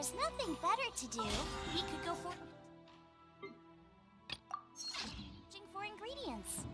there's nothing better to do, we could go for ingredients.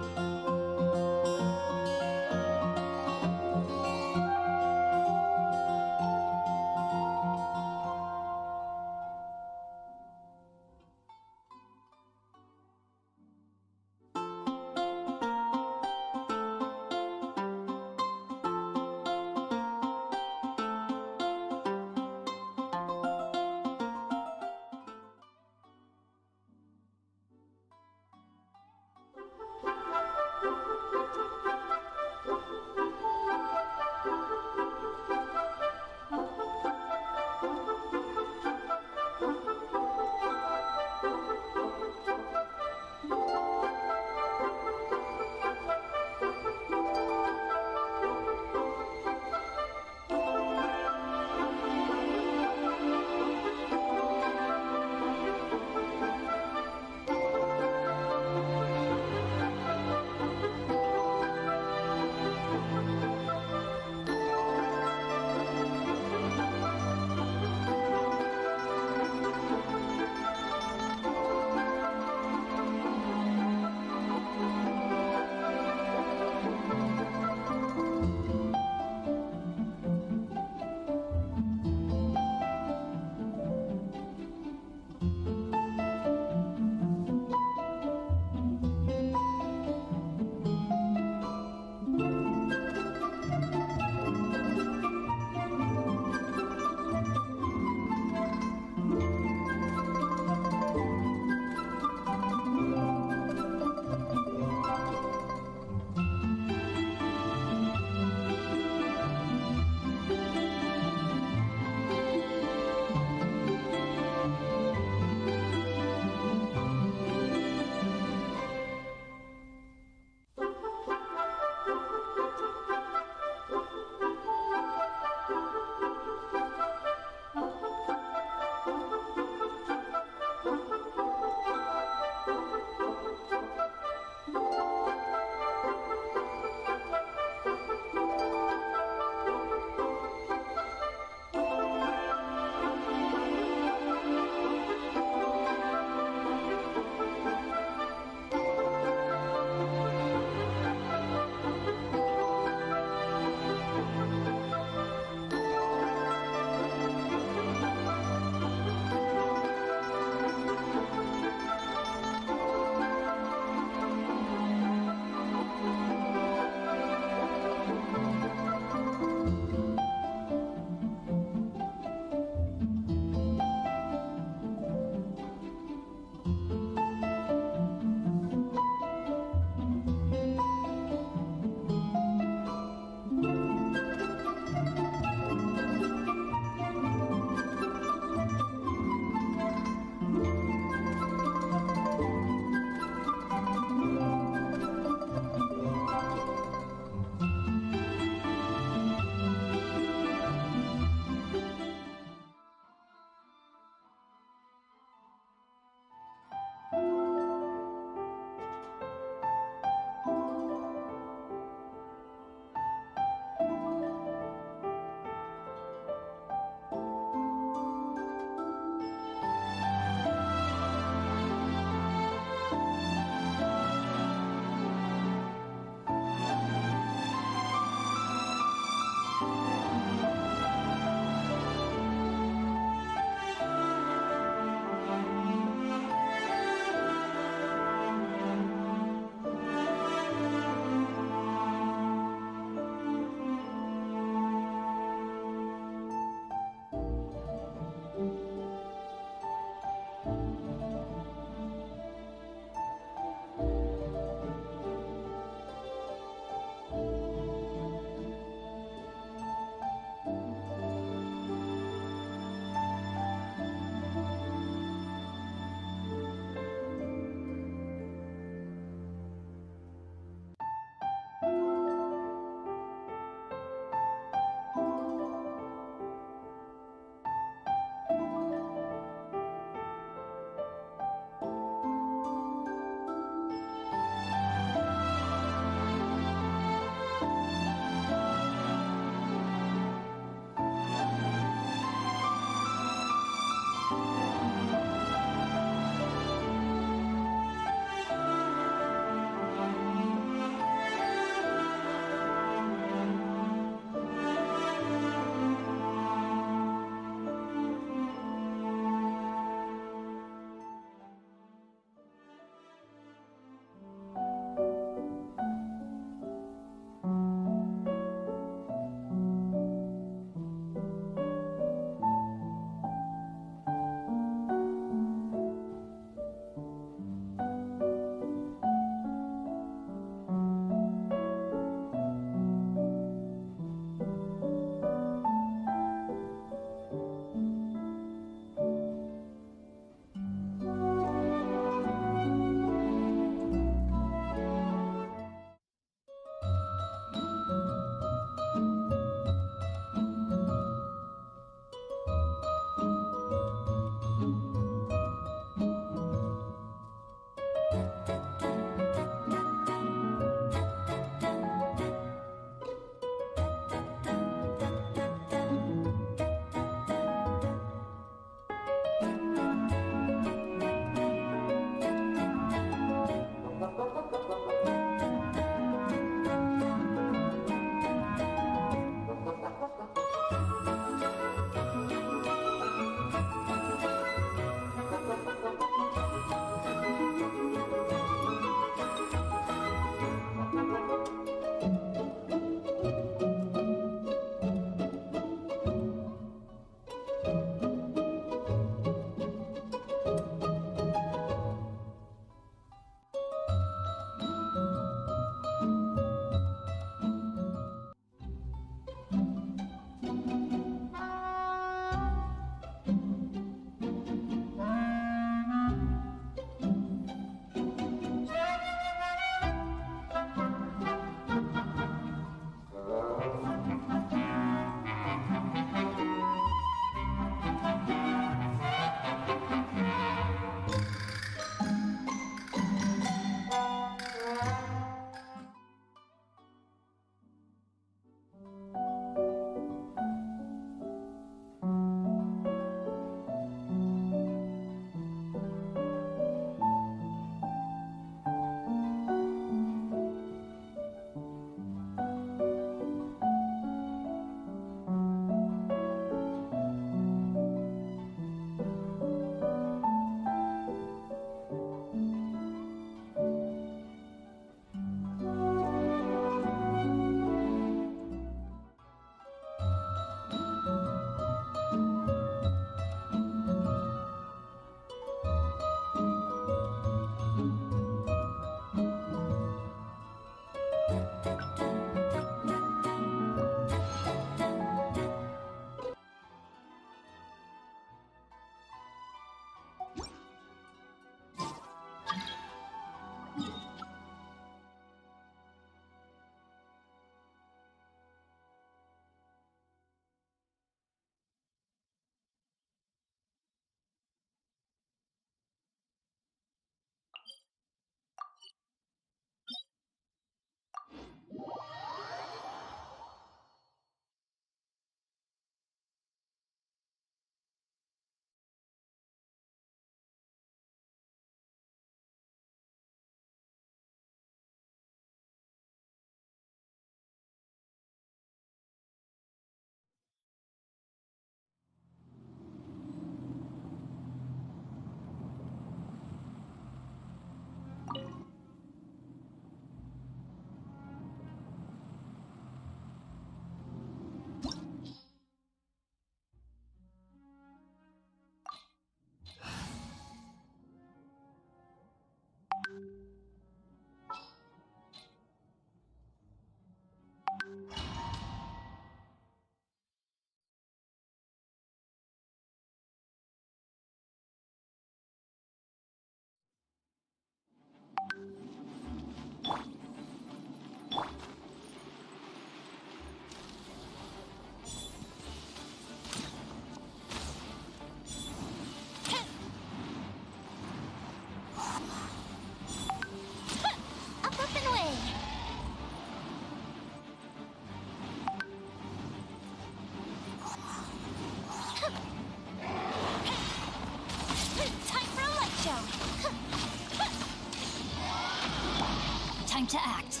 to act.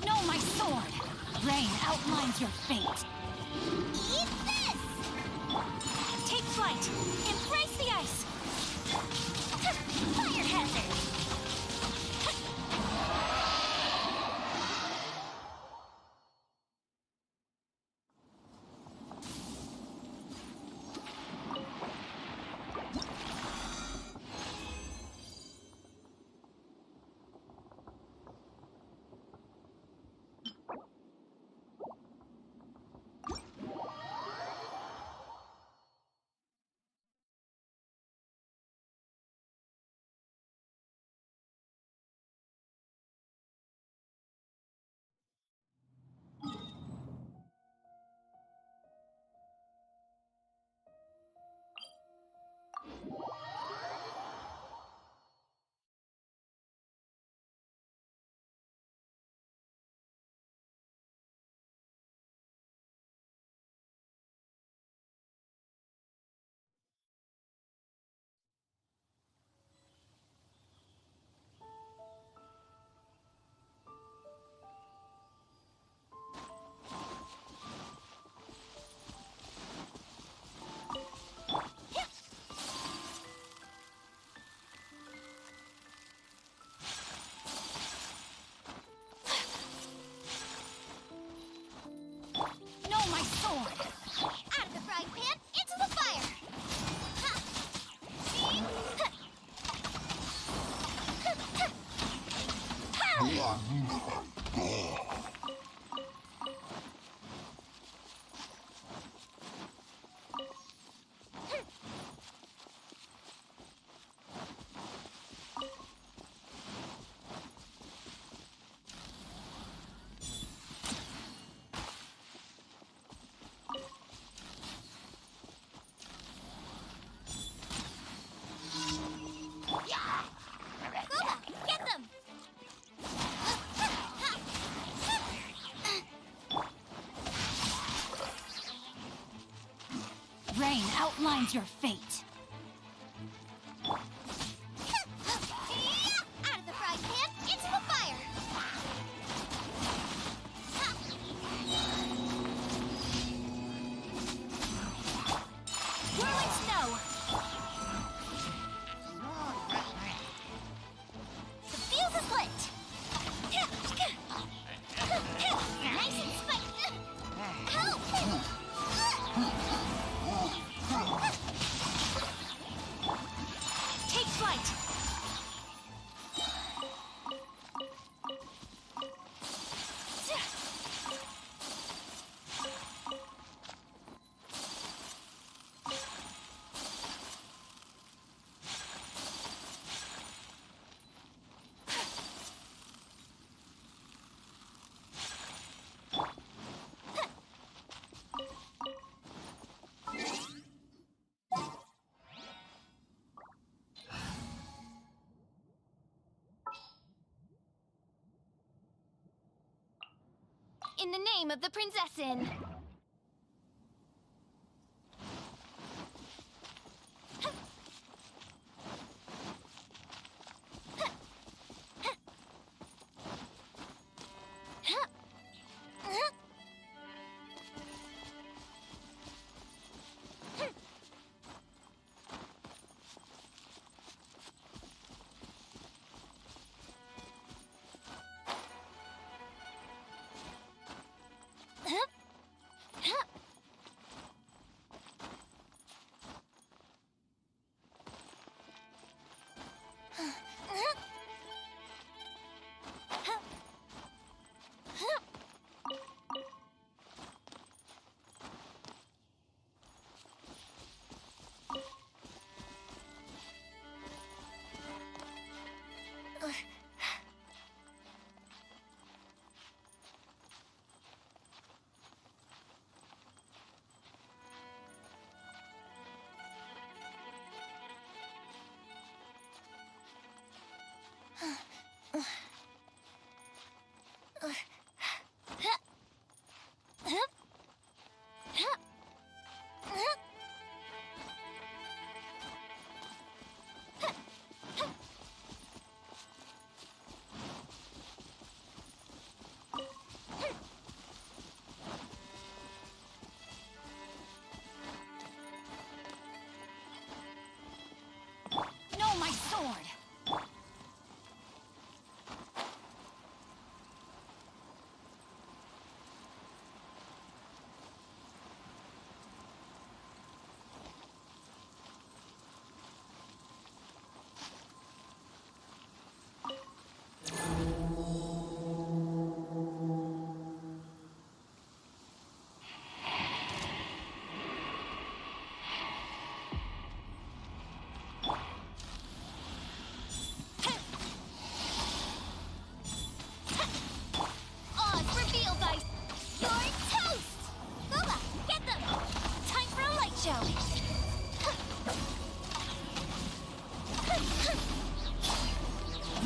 Know my sword. Rain outlines your fate. Eat this! Take flight. Embrace the ice. Fire hazard. Know my sword. Out of the frying pan, into the fire. Ha! See? Get them! Rain outlines your fate. Out of the frying pan, into the fire! Whirling snow! The fuse is lit! Nice and spicy! Help! Take flight! In the name of the Prinzessin!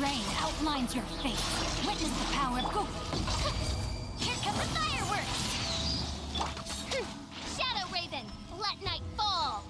Rain outlines your fate. Witness the power of go. Here come the fireworks! Shadow Raven, let night fall!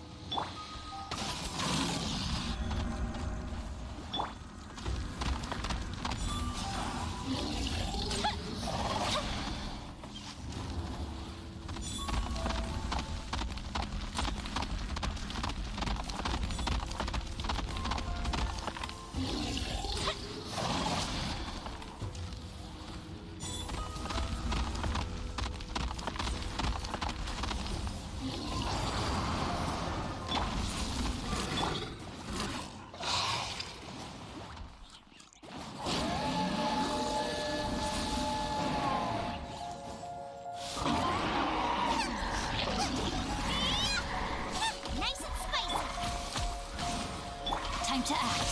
Time to act.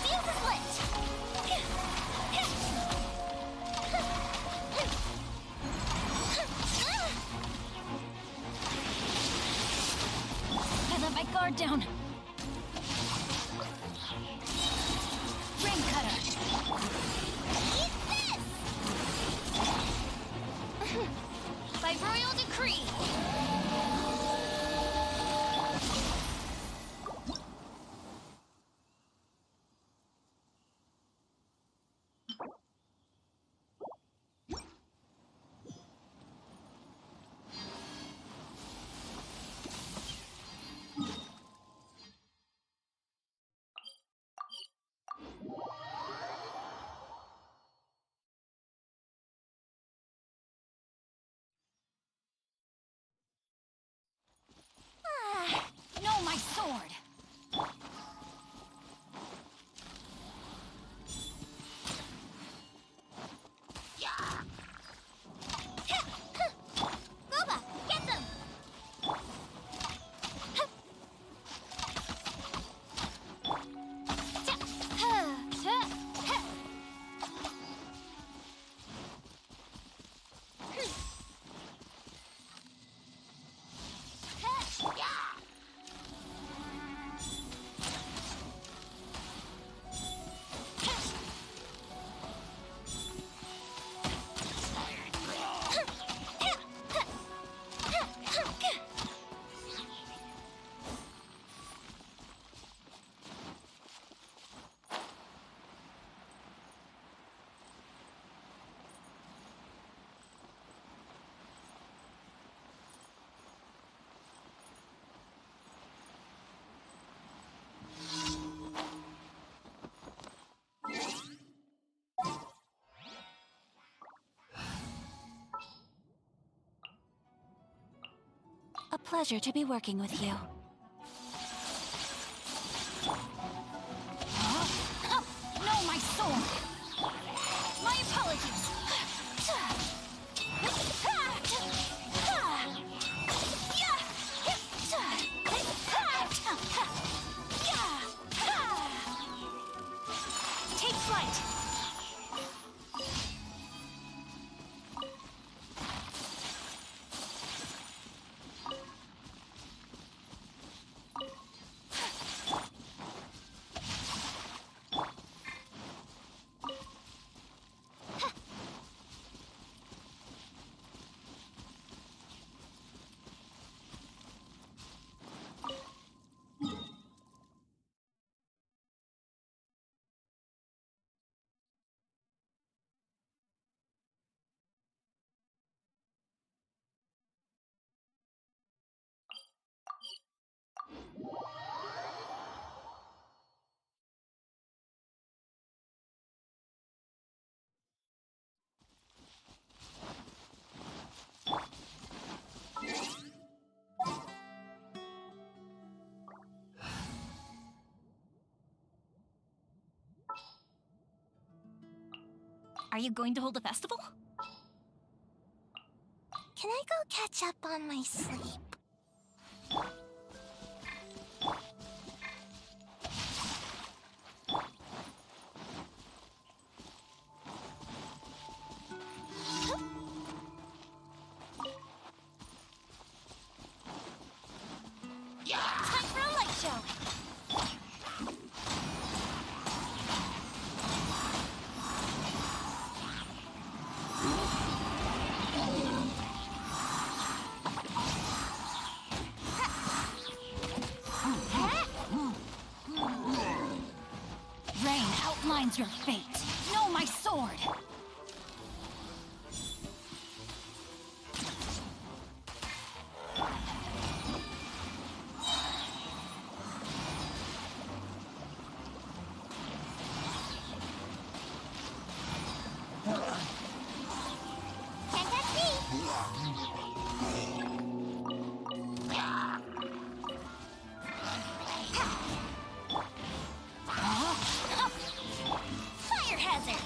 Fuse is lit! I let my guard down. Rain cutter. Eat this! By royal decree. No, my sword! Boba, get them! A pleasure to be working with you. Huh? No, my sword! My apologies! Take flight! Are you going to hold a festival? Can I go catch up on my sleep? Time for a light show! outlines your fate. Know my sword. Can't touch me! Fire hazard!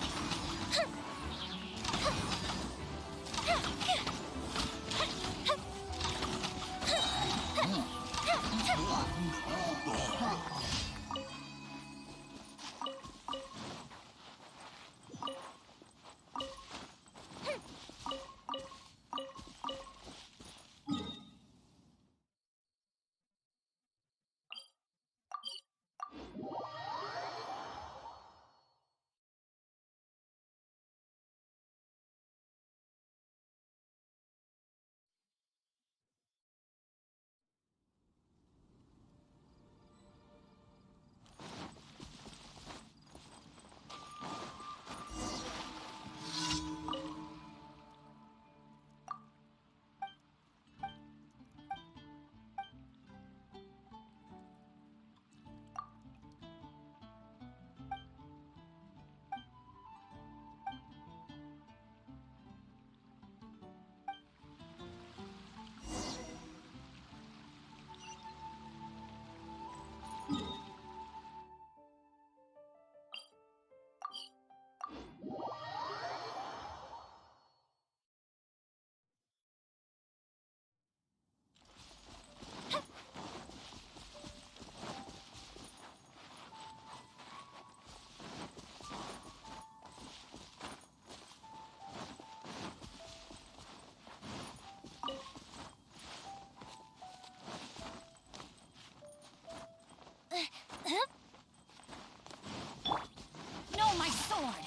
Know my sword.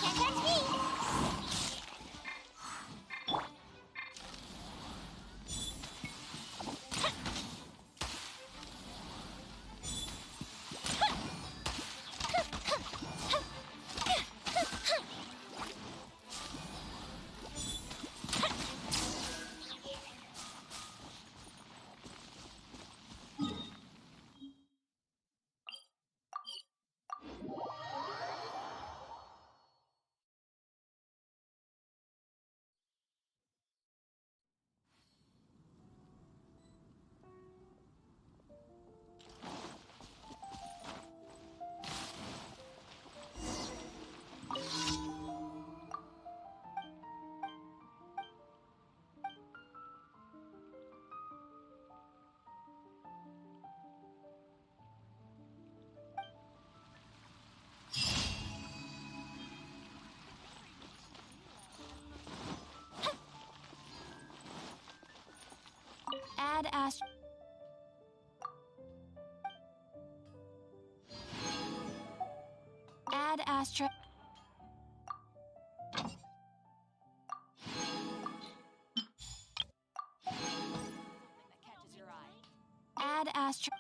Can't touch me! Add Astra. Add Astra. Add Astra.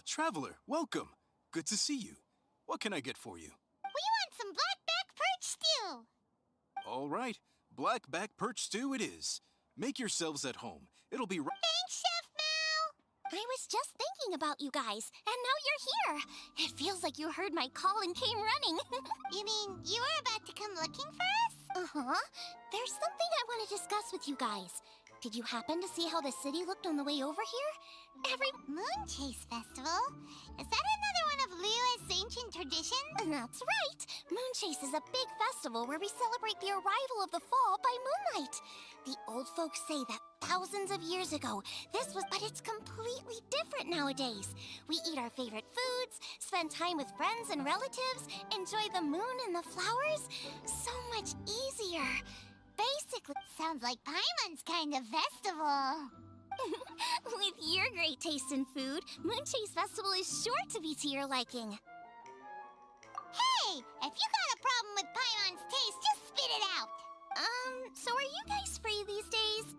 Traveler, welcome. Good to see you. What can I get for you? We want some blackback perch stew. All right, blackback perch stew it is. Make yourselves at home. It'll be right. Thanks, Chef Mal. I was just thinking about you guys, and now you're here. It feels like you heard my call and came running. You mean you were about to come looking for us? Uh-huh. There's something I want to discuss with you guys. Did you happen to see how the city looked on the way over here? Moon Chase Festival? Is that another one of Liyue's ancient traditions? That's right. Moon Chase is a big festival where we celebrate the arrival of the fall by moonlight. The old folks say that thousands of years ago, but it's completely different nowadays. We eat our favorite foods, spend time with friends and relatives, enjoy the moon and the flowers. So much easier. Basically, Sounds like Paimon's kind of festival. with your great taste in food, Moon Chase Festival is sure to be to your liking. Hey, if you got a problem with Paimon's taste, just spit it out. So are you guys free these days?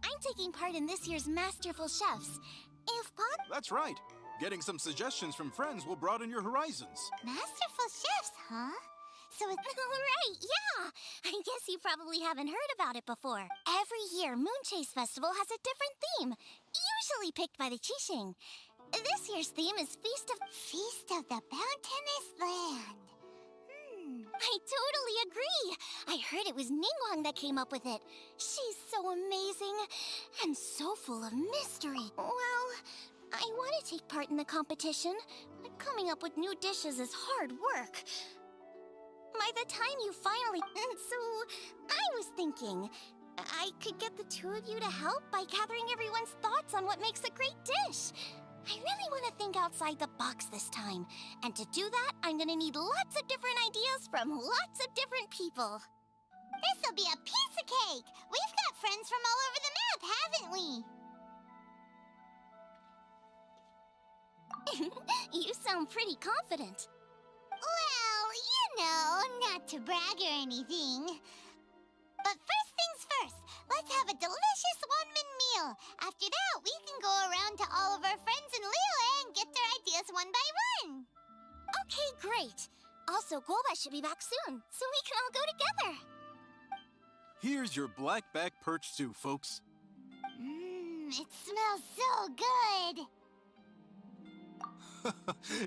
I'm taking part in this year's Masterful Chefs. If That's right. Getting some suggestions from friends will broaden your horizons. Masterful chefs, huh? So it's... Right, yeah! I guess you probably haven't heard about it before. Every year, Moon Chase Festival has a different theme, usually picked by the Qixing. This year's theme is Feast of the Bounteous Land. I totally agree! I heard it was Ningguang that came up with it. She's so amazing, and so full of mystery. Well, I want to take part in the competition, but coming up with new dishes is hard work. By the time you finally... So, I was thinking, I could get the two of you to help by gathering everyone's thoughts on what makes a great dish. I really want to think outside the box this time. And to do that, I'm gonna need lots of different ideas from lots of different people. This'll be a piece of cake. We've got friends from all over the map, haven't we? You sound pretty confident. Well, you know, not to brag or anything. But first things first, let's have a delicious one-man meal. After that, we can go around to all of our friends in Liyue and get their ideas one by one. Okay, great. Also, Golba should be back soon, so we can all go together. Here's your blackback perch stew, folks. It smells so good.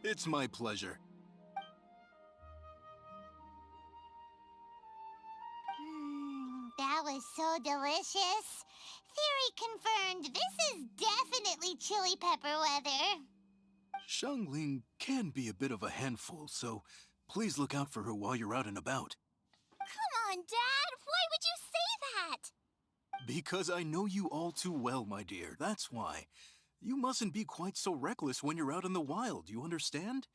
It's my pleasure. That was so delicious. Theory confirmed. This is definitely chili pepper weather. Xiangling can be a bit of a handful, so please look out for her while you're out and about. Come on, Dad. Why would you say that? Because I know you all too well, my dear. That's why. You mustn't be quite so reckless when you're out in the wild, you understand?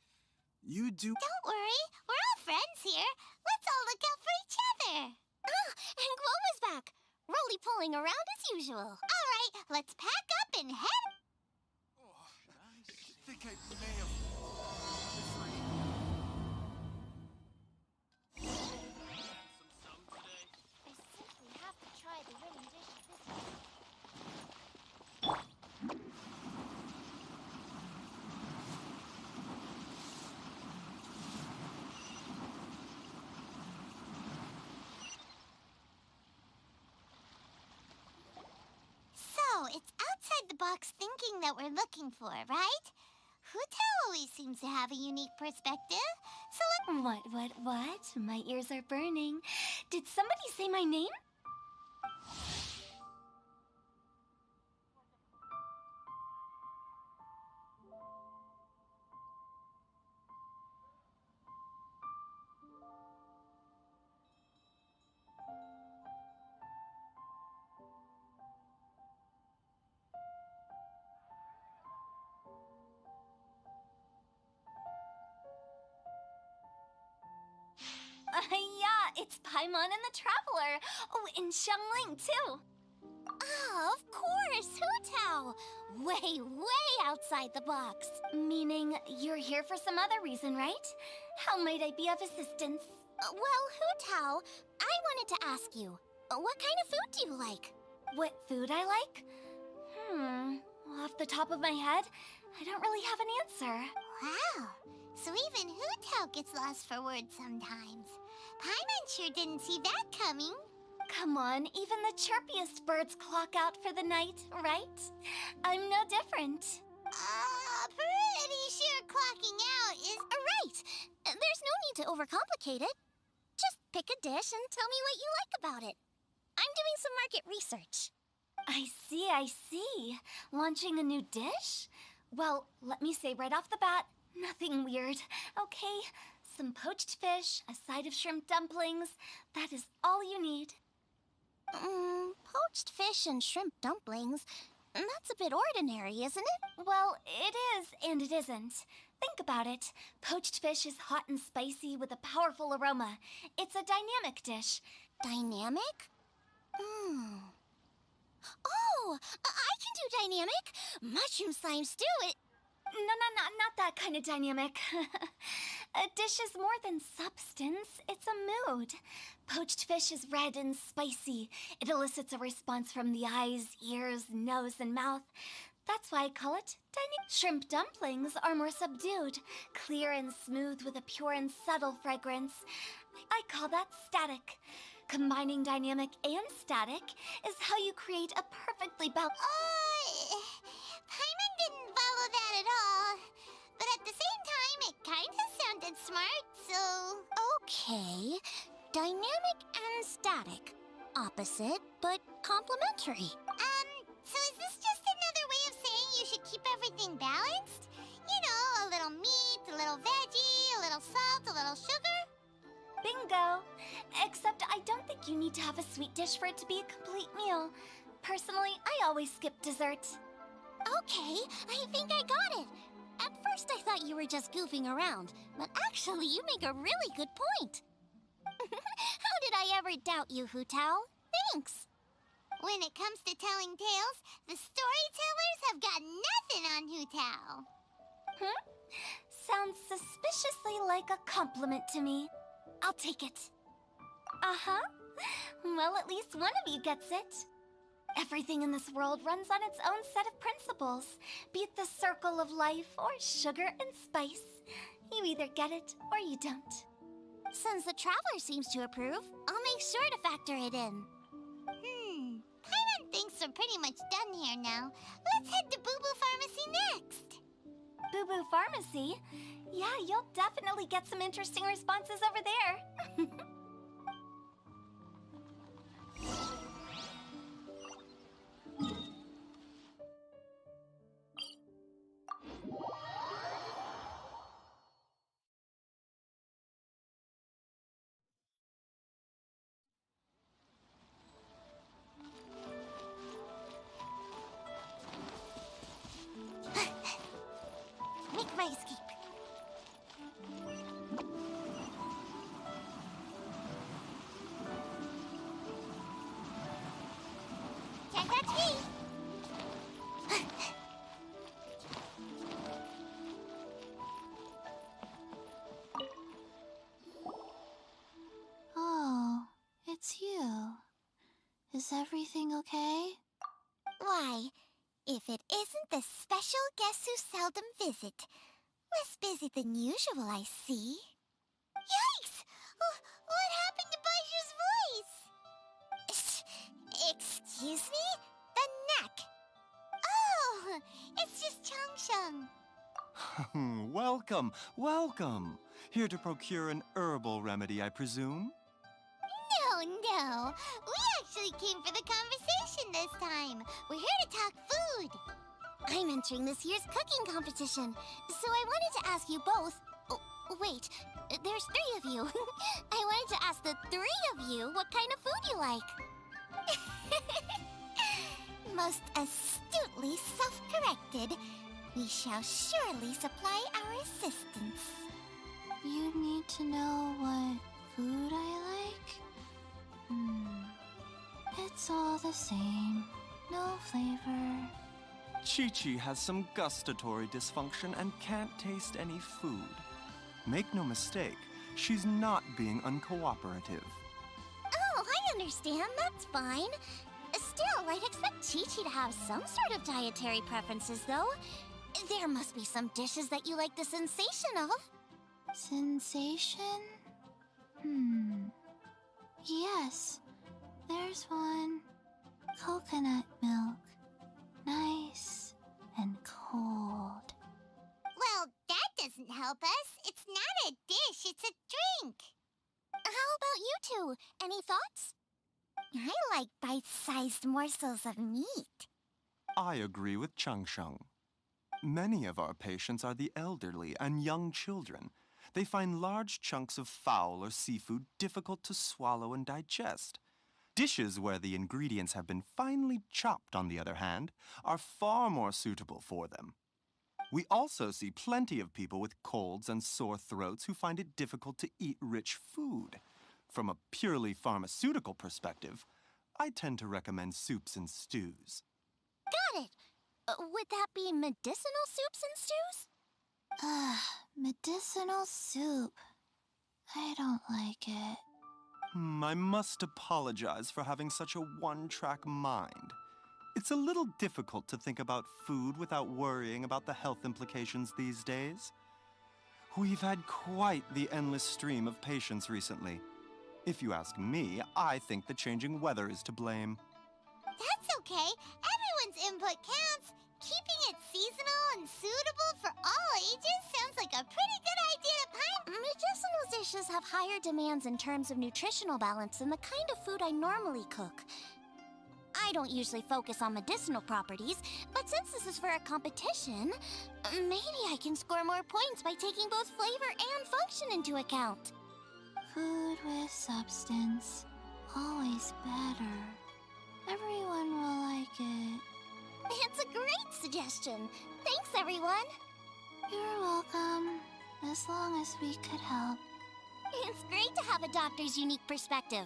You do... Don't worry. We're all friends here. Let's all look out for each other. And Gloma's back. Roly-poling around as usual. All right, let's pack up and head... I think I may have... I simply have to try the winning dish this time. So, it's outside the box thinking that we're looking for, right? Hutao always seems to have a unique perspective, so What? My ears are burning. Did somebody say my name? Yeah, it's Paimon and the Traveler. Oh, and Xiangling, too. Ah, of course, Hutao. Way outside the box. Meaning you're here for some other reason, right? How might I be of assistance? Well, Hutao, I wanted to ask you, what kind of food do you like? What food I like? Off the top of my head, I don't really have an answer. Wow. So even Hu-Tao gets lost for words sometimes. Paimon sure didn't see that coming. Come on, even the chirpiest birds clock out for the night, right? I'm no different. Pretty sure clocking out is... Right! There's no need to overcomplicate it. Just pick a dish and tell me what you like about it. I'm doing some market research. I see. Launching a new dish? Well, let me say right off the bat, nothing weird, okay? Some poached fish, a side of shrimp dumplings. That is all you need. Poached fish and shrimp dumplings? That's a bit ordinary, isn't it? Well, it is and it isn't. Think about it. Poached fish is hot and spicy with a powerful aroma. It's a dynamic dish. Dynamic? Oh, I can do dynamic. Mushroom slime stew, not that kind of dynamic. A dish is more than substance, it's a mood. Poached fish is red and spicy. It elicits a response from the eyes, ears, nose, and mouth. That's why I call it dynamic. Shrimp dumplings are more subdued, clear and smooth with a pure and subtle fragrance. I call that static. Combining dynamic and static is how you create a perfectly balanced... Paimon didn't follow that at all. But at the same time, it kinda sounded smart, so... Okay, dynamic and static. Opposite, but complementary. So is this just another way of saying you should keep everything balanced? You know, a little meat, a little veggie, a little salt, a little sugar? Bingo! Except I don't think you need to have a sweet dish for it to be a complete meal. Personally, I always skip dessert. Okay, I think I got it. At first I thought you were just goofing around, but actually you make a really good point. How did I ever doubt you, Hu-Tao? Thanks. When it comes to telling tales, the storytellers have got nothing on Hu-Tao. Sounds suspiciously like a compliment to me. I'll take it. Uh-huh. Well, at least one of you gets it. Everything in this world runs on its own set of principles. Be it the circle of life or sugar and spice. You either get it or you don't. Since the Traveler seems to approve, I'll make sure to factor it in. Paimon thinks we're pretty much done here now. Let's head to Boo Boo Pharmacy next. Boo Boo Pharmacy? Yeah, you'll definitely get some interesting responses over there. Make my escape. Can't touch me. Oh, it's you. Is everything okay? Why, if it isn't the special guests who seldom visit. Less busy than usual, I see. Yikes! What happened to Baishu's voice? Excuse me? The neck. Oh, it's just Changsheng. Welcome. Here to procure an herbal remedy, I presume? No. We actually came for the conversation this time. We're here to talk food. I'm entering this year's cooking competition, so I wanted to ask you both... Oh, wait, there's 3 of you. I wanted to ask the 3 of you what kind of food you like. Most astutely self-corrected. We shall surely supply our assistance. You need to know what food I like? It's all the same. No flavor. Chi-Chi has some gustatory dysfunction and can't taste any food. Make no mistake, she's not being uncooperative. Oh, I understand. That's fine. Still, I'd expect Chi-Chi to have some sort of dietary preferences, though. There must be some dishes that you like the sensation of. Sensation? Yes, there's one. Coconut milk. Nice and cold. Well, that doesn't help us. It's not a dish, it's a drink. How about you two? Any thoughts? I like bite-sized morsels of meat. I agree with Chung Sheng. Many of our patients are the elderly and young children. They find large chunks of fowl or seafood difficult to swallow and digest. Dishes where the ingredients have been finely chopped, on the other hand, are far more suitable for them. We also see plenty of people with colds and sore throats who find it difficult to eat rich food. From a purely pharmaceutical perspective, I tend to recommend soups and stews. Got it. Would that be medicinal soups and stews? Medicinal soup. I don't like it. I must apologize for having such a one-track mind. It's a little difficult to think about food without worrying about the health implications these days. We've had quite the endless stream of patients recently. If you ask me, I think the changing weather is to blame. That's okay. Everyone's input counts. Keeping it seasonal and suitable for all ages sounds like a pretty good idea to Pine. Medicinal dishes have higher demands in terms of nutritional balance than the kind of food I normally cook. I don't usually focus on medicinal properties, but since this is for a competition, maybe I can score more points by taking both flavor and function into account. Food with substance. Always better. Everyone will like it. It's a great suggestion. Thanks, everyone. You're welcome. As long as we could help. It's great to have a doctor's unique perspective.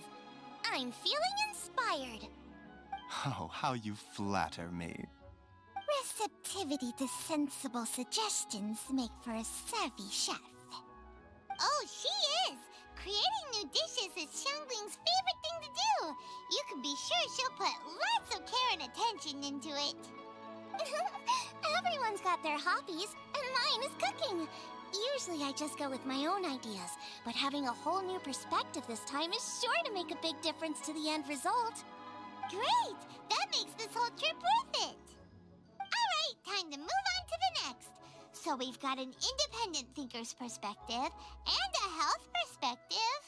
I'm feeling inspired. Oh, how you flatter me. Receptivity to sensible suggestions make for a savvy chef. Oh, she is! Creating new dishes is Xiangling's favorite thing to do. You can be sure she'll put lots of care and attention into it. Everyone's got their hobbies, and mine is cooking. Usually I just go with my own ideas, but having a whole new perspective this time is sure to make a big difference to the end result. Great! That makes this whole trip worth it! Alright, time to move on to the next. So we've got an independent thinker's perspective and a health perspective.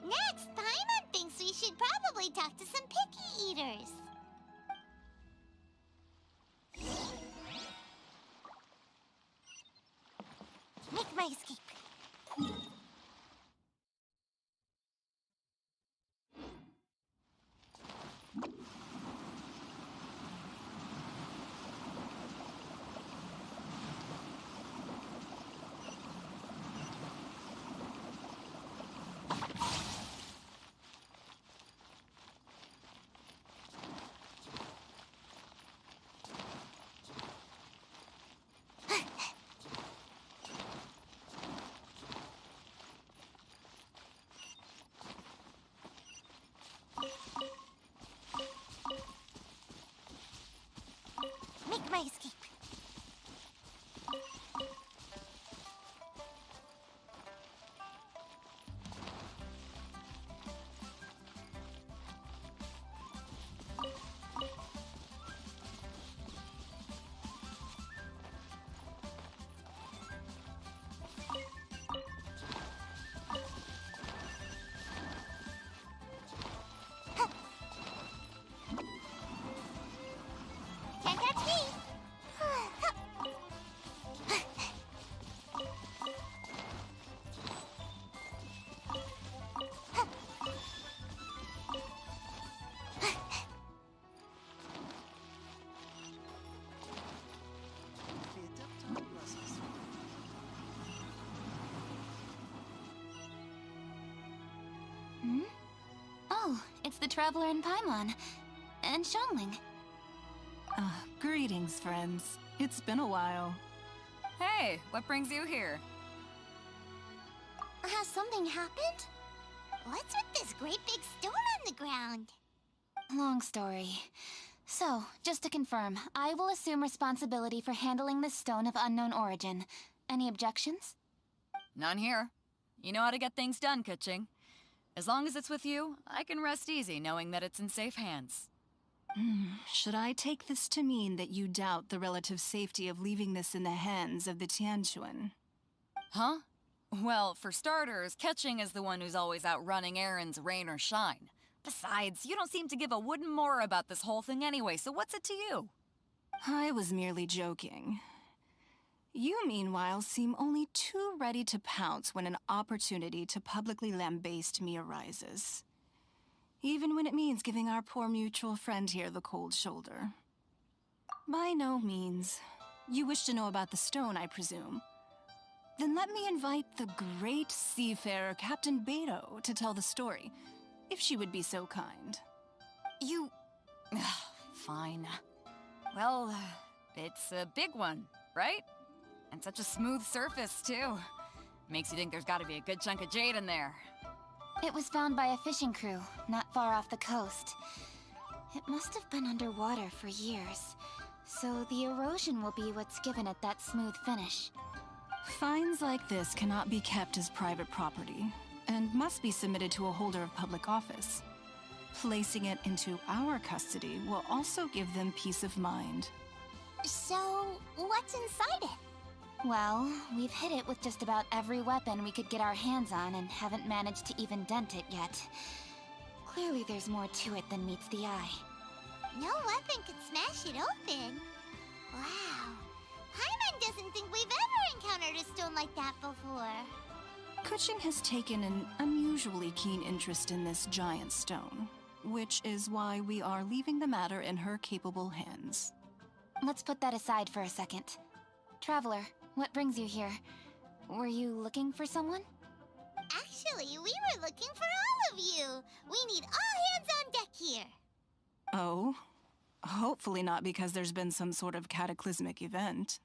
Next, Paimon thinks we should probably talk to some picky eaters. Make my escape. Make my escape. Can't catch me! Oh, it's the Traveler in Paimon. And Xiangling. Greetings, friends. It's been a while. Hey, what brings you here? Has something happened? What's with this great big stone on the ground? Long story. So, just to confirm, I will assume responsibility for handling this stone of unknown origin. Any objections? None here. You know how to get things done, Kuching. As long as it's with you, I can rest easy knowing that it's in safe hands. Should I take this to mean that you doubt the relative safety of leaving this in the hands of the Tianquan? Huh? Well, for starters, Kuching is the one who's always out running errands, rain or shine. Besides, you don't seem to give a wooden more about this whole thing anyway, so what's it to you? I was merely joking. You, meanwhile, seem only too ready to pounce when an opportunity to publicly lambaste me arises. Even when it means giving our poor mutual friend here the cold shoulder. By no means. You wish to know about the stone, I presume. Then let me invite the great seafarer Captain Beto to tell the story, if she would be so kind. You... Fine. Well, it's a big one, right? And such a smooth surface, too. Makes you think there's gotta be a good chunk of jade in there. It was found by a fishing crew, not far off the coast. It must have been underwater for years, so the erosion will be what's given it that smooth finish. Finds like this cannot be kept as private property, and must be submitted to a holder of public office. Placing it into our custody will also give them peace of mind. So, what's inside it? Well, we've hit it with just about every weapon we could get our hands on and haven't managed to even dent it yet. Clearly there's more to it than meets the eye. No weapon could smash it open. Wow. Paimon doesn't think we've ever encountered a stone like that before. Kuching has taken an unusually keen interest in this giant stone, which is why we are leaving the matter in her capable hands. Let's put that aside for a second. Traveler, what brings you here? Were you looking for someone? Actually, we were looking for all of you. We need all hands on deck here. Oh? Hopefully not because there's been some sort of cataclysmic event.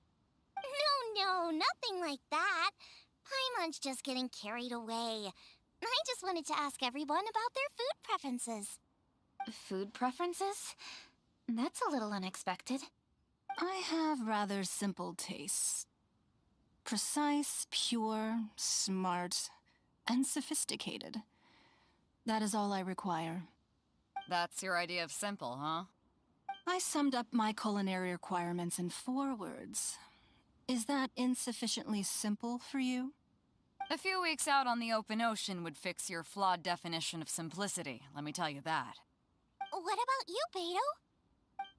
No, nothing like that. Paimon's just getting carried away. I just wanted to ask everyone about their food preferences. Food preferences? That's a little unexpected. I have rather simple tastes. Precise, pure, smart, and sophisticated. That is all I require. That's your idea of simple, huh? I summed up my culinary requirements in 4 words. Is that insufficiently simple for you? A few weeks out on the open ocean would fix your flawed definition of simplicity, let me tell you that. What about you, Beto?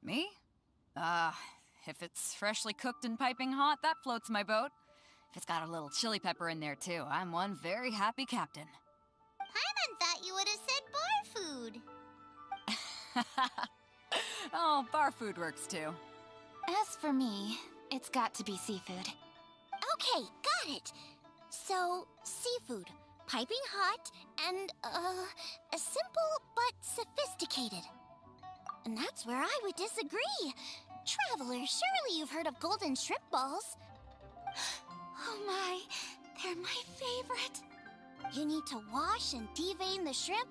Me? If it's freshly cooked and piping hot, that floats my boat. If it's got a little chili pepper in there, too, I'm one very happy captain. Paimon thought you would have said bar food. Oh, bar food works, too. As for me, it's got to be seafood. Okay, got it. So, seafood, piping hot, and, simple but sophisticated. And that's where I would disagree. Traveler, surely you've heard of golden shrimp balls. Oh my, they're my favorite. You need to wash and devein the shrimp,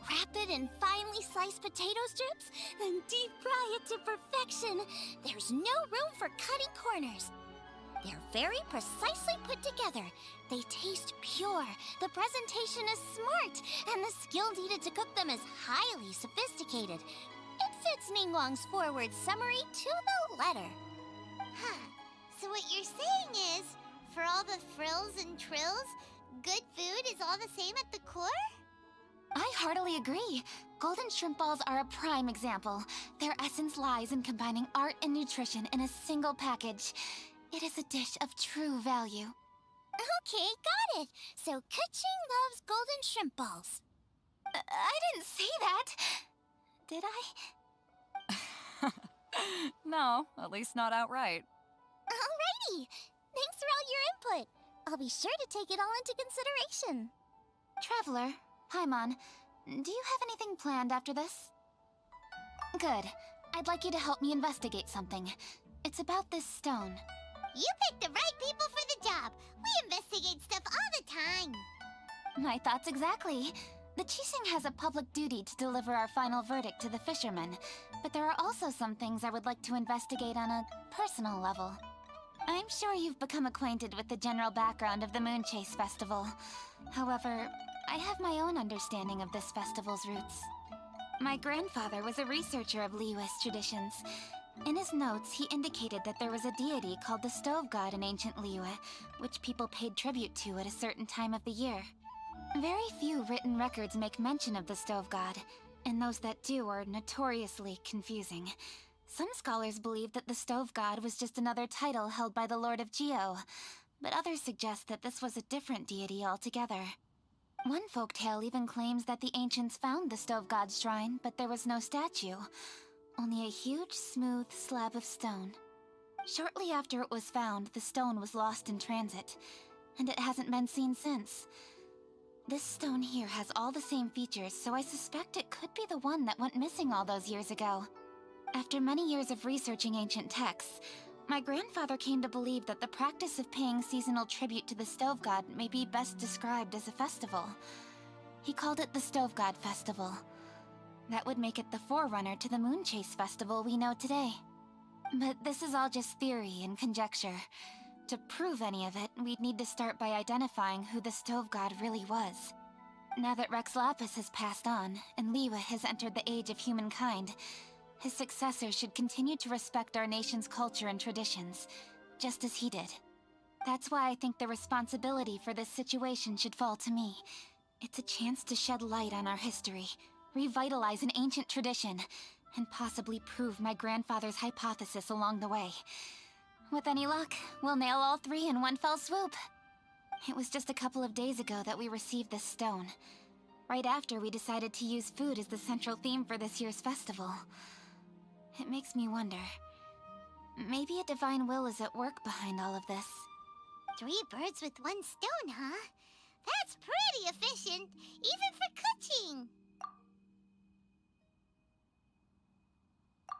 wrap it in finely sliced potato strips, then deep fry it to perfection. There's no room for cutting corners. They're very precisely put together. They taste pure, the presentation is smart, and the skill needed to cook them is highly sophisticated. It fits Ningguang's forward summary to the letter. Huh. So what you're saying is, for all the frills and trills, good food is all the same at the core? I heartily agree. Golden shrimp balls are a prime example. Their essence lies in combining art and nutrition in a single package. It is a dish of true value. Okay, got it. So Kuching loves golden shrimp balls. I didn't say that. Did I? No, at least not outright. Alrighty. Thanks for all your input. I'll be sure to take it all into consideration. Traveler, Paimon, do you have anything planned after this? Good. I'd like you to help me investigate something. It's about this stone. You picked the right people for the job. We investigate stuff all the time. My thoughts exactly. The Qixing has a public duty to deliver our final verdict to the fishermen. But there are also some things I would like to investigate on a personal level. I'm sure you've become acquainted with the general background of the Moonchase Festival. However, I have my own understanding of this festival's roots. My grandfather was a researcher of Liyue's traditions. In his notes, he indicated that there was a deity called the Stove God in ancient Liyue, which people paid tribute to at a certain time of the year. Very few written records make mention of the Stove God, and those that do are notoriously confusing. Some scholars believe that the Stove God was just another title held by the Lord of Geo, but others suggest that this was a different deity altogether. One folktale even claims that the ancients found the Stove God's shrine, but there was no statue, only a huge, smooth slab of stone. Shortly after it was found, the stone was lost in transit, and it hasn't been seen since. This stone here has all the same features, so I suspect it could be the one that went missing all those years ago. After many years of researching ancient texts, my grandfather came to believe that the practice of paying seasonal tribute to the Stove God may be best described as a festival. He called it the Stove God Festival. That would make it the forerunner to the Moonchase Festival we know today. But this is all just theory and conjecture. To prove any of it, we'd need to start by identifying who the Stove God really was. Now that Rex Lapis has passed on, and Liyue has entered the age of humankind, his successor should continue to respect our nation's culture and traditions, just as he did. That's why I think the responsibility for this situation should fall to me. It's a chance to shed light on our history, revitalize an ancient tradition, and possibly prove my grandfather's hypothesis along the way. With any luck, we'll nail all three in one fell swoop. It was just a couple of days ago that we received this stone, right after we decided to use food as the central theme for this year's festival. It makes me wonder, maybe a divine will is at work behind all of this. 3 birds with 1 stone, huh? That's pretty efficient, even for cooking.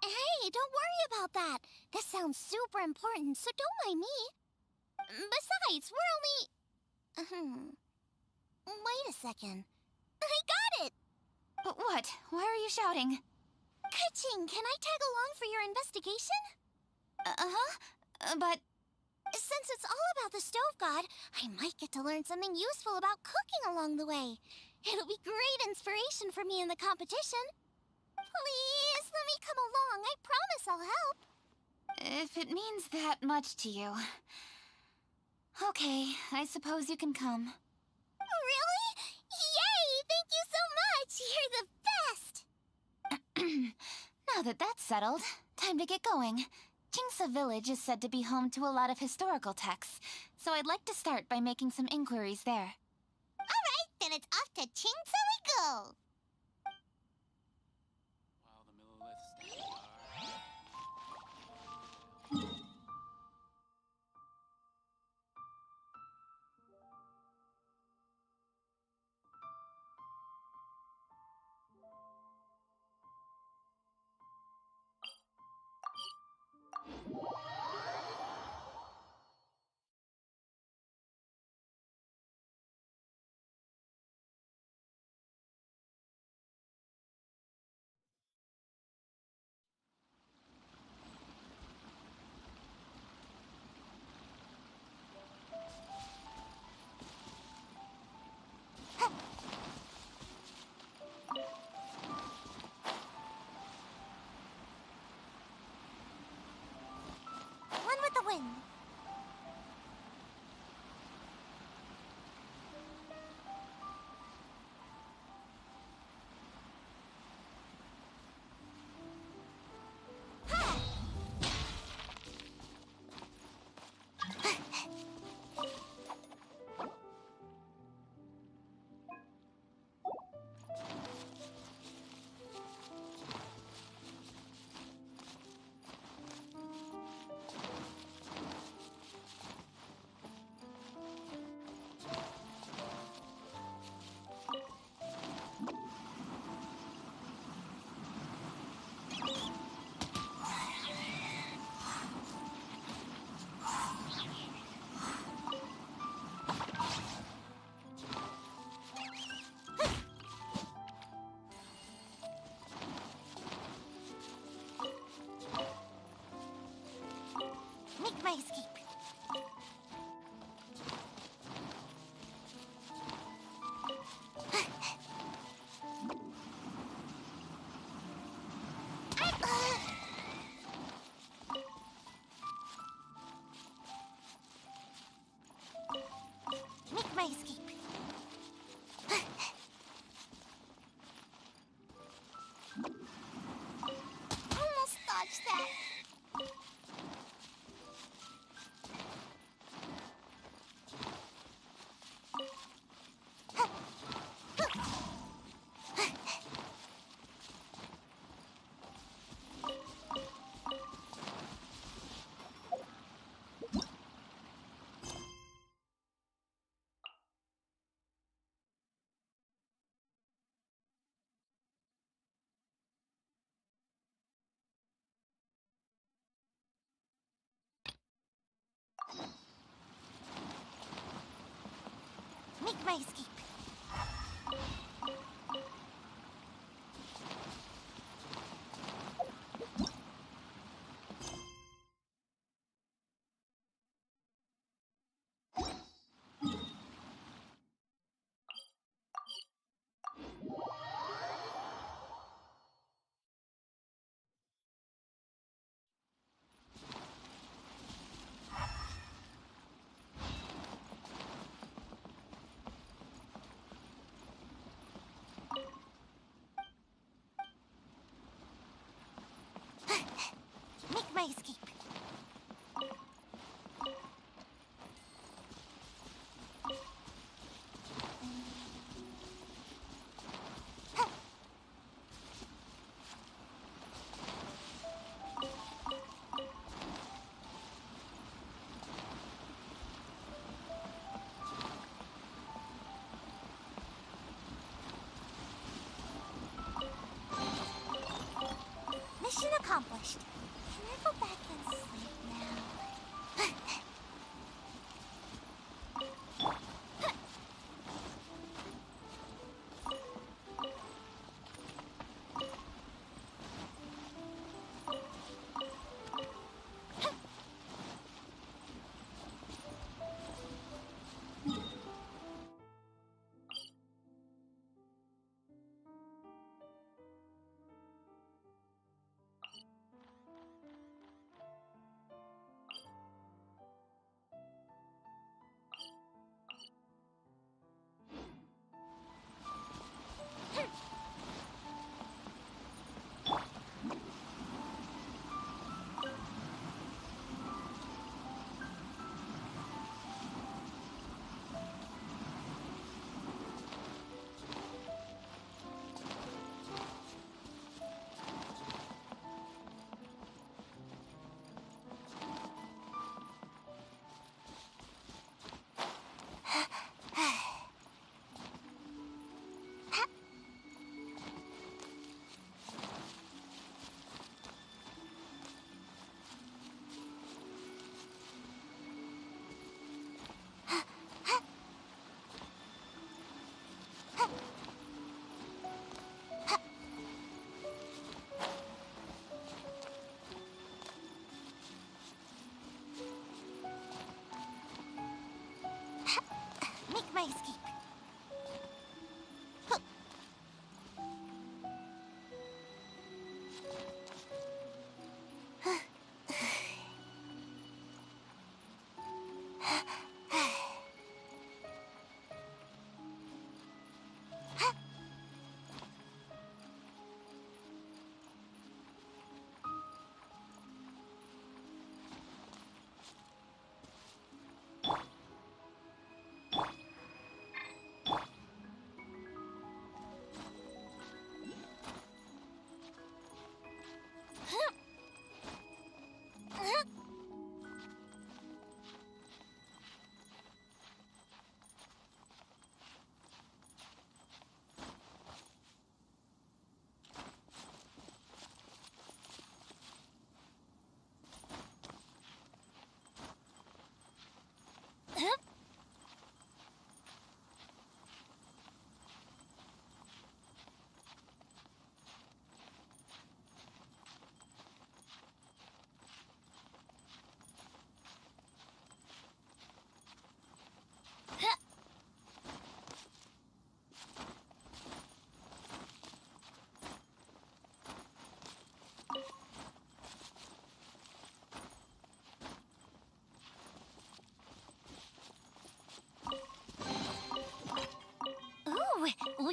Hey, don't worry about that. This sounds super important, so don't mind me. Besides, we're only... Wait a second. I got it! What? Why are you shouting? Ka-ching, can I tag along for your investigation? But... Since it's all about the Stove God, I might get to learn something useful about cooking along the way. It'll be great inspiration for me in the competition. Please, let me come along. I promise I'll help. if it means that much to you... Okay, I suppose you can come. Really? Yay! Thank you so much! You're the best! Now that that's settled, time to get going. Jingsa Village is said to be home to a lot of historical texts, so I'd like to start by making some inquiries there. Alright, then it's off to Chingsa we go. One with the wind. my escape. Make my escape. Almost dodged that. Make my escape. Make my escape. Mission accomplished. Can I go back and sleep now?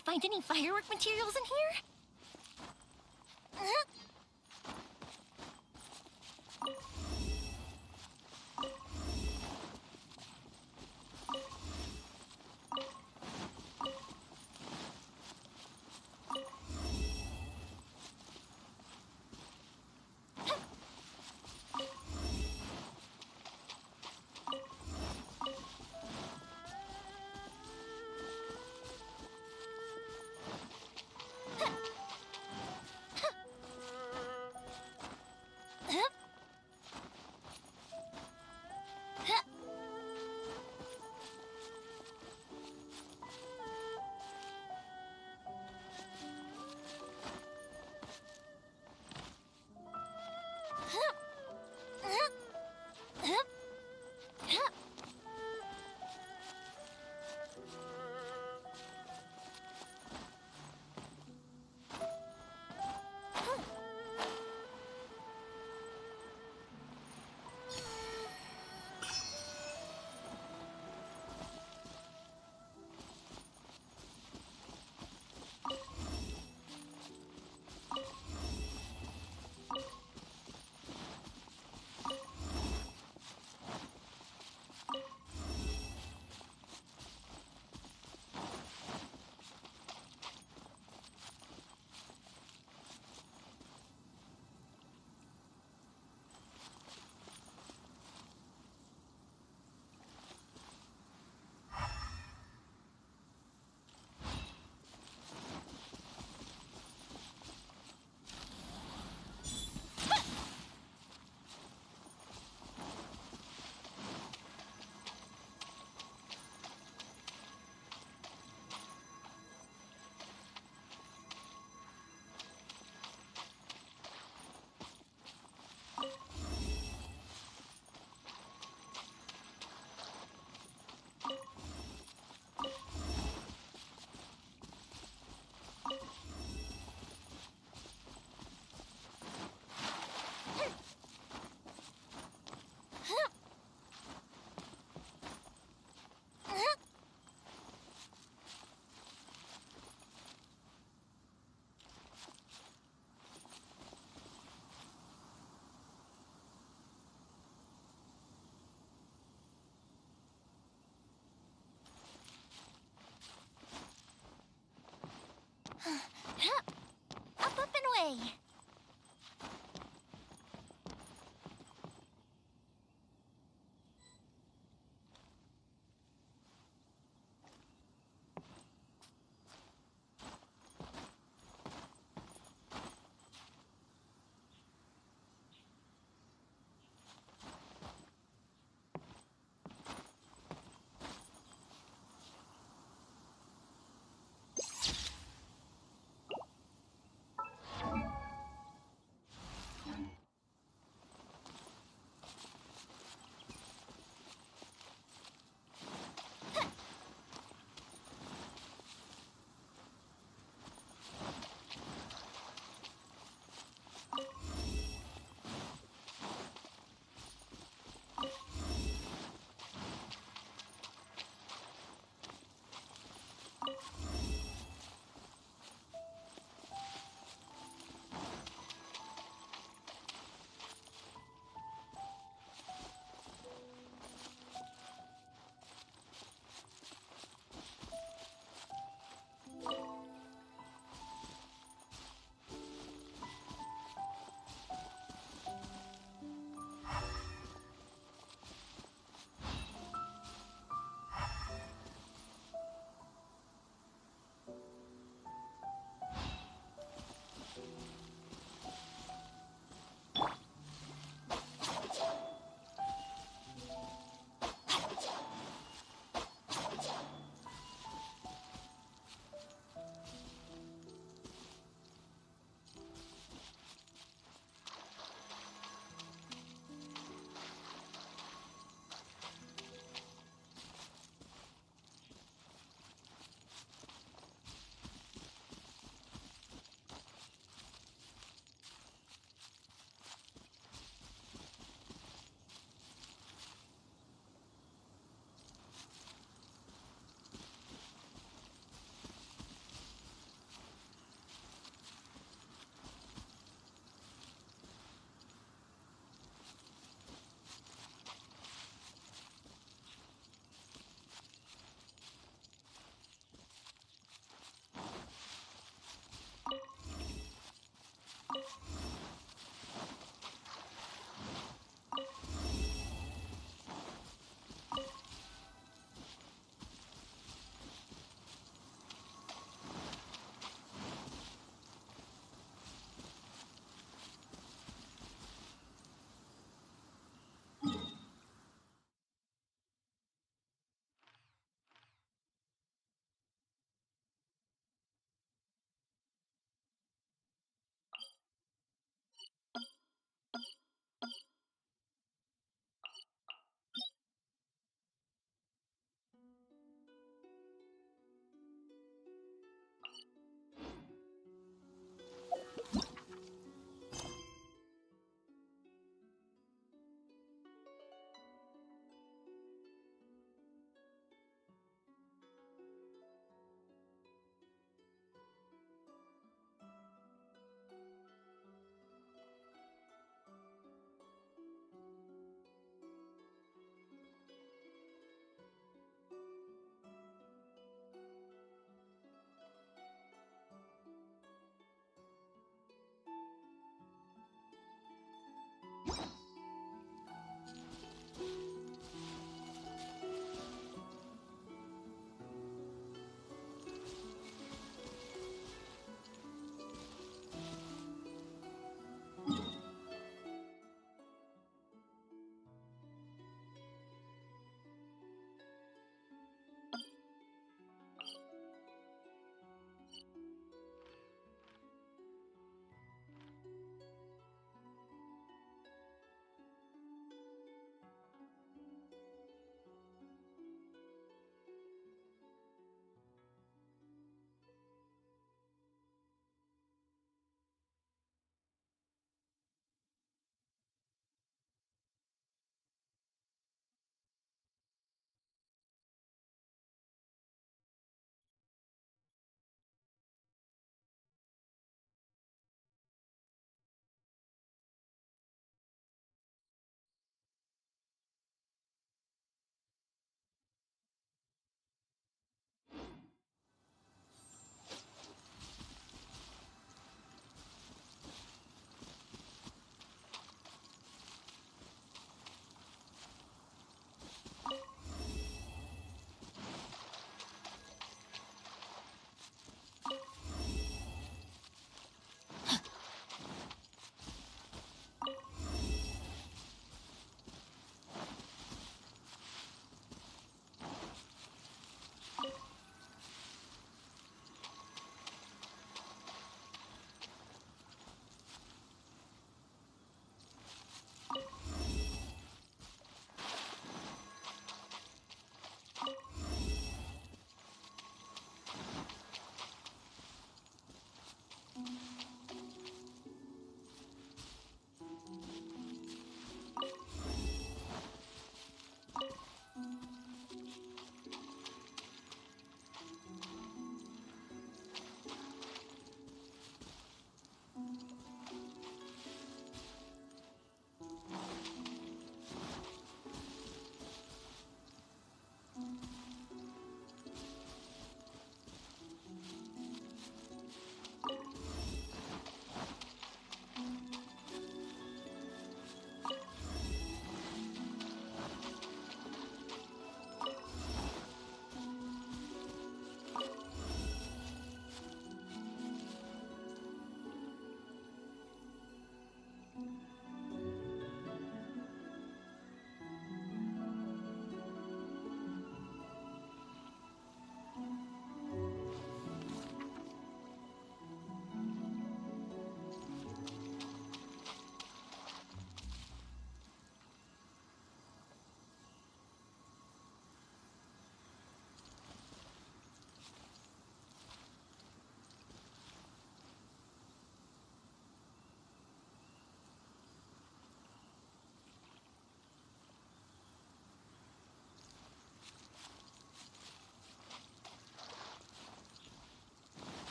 I find any firework materials in here?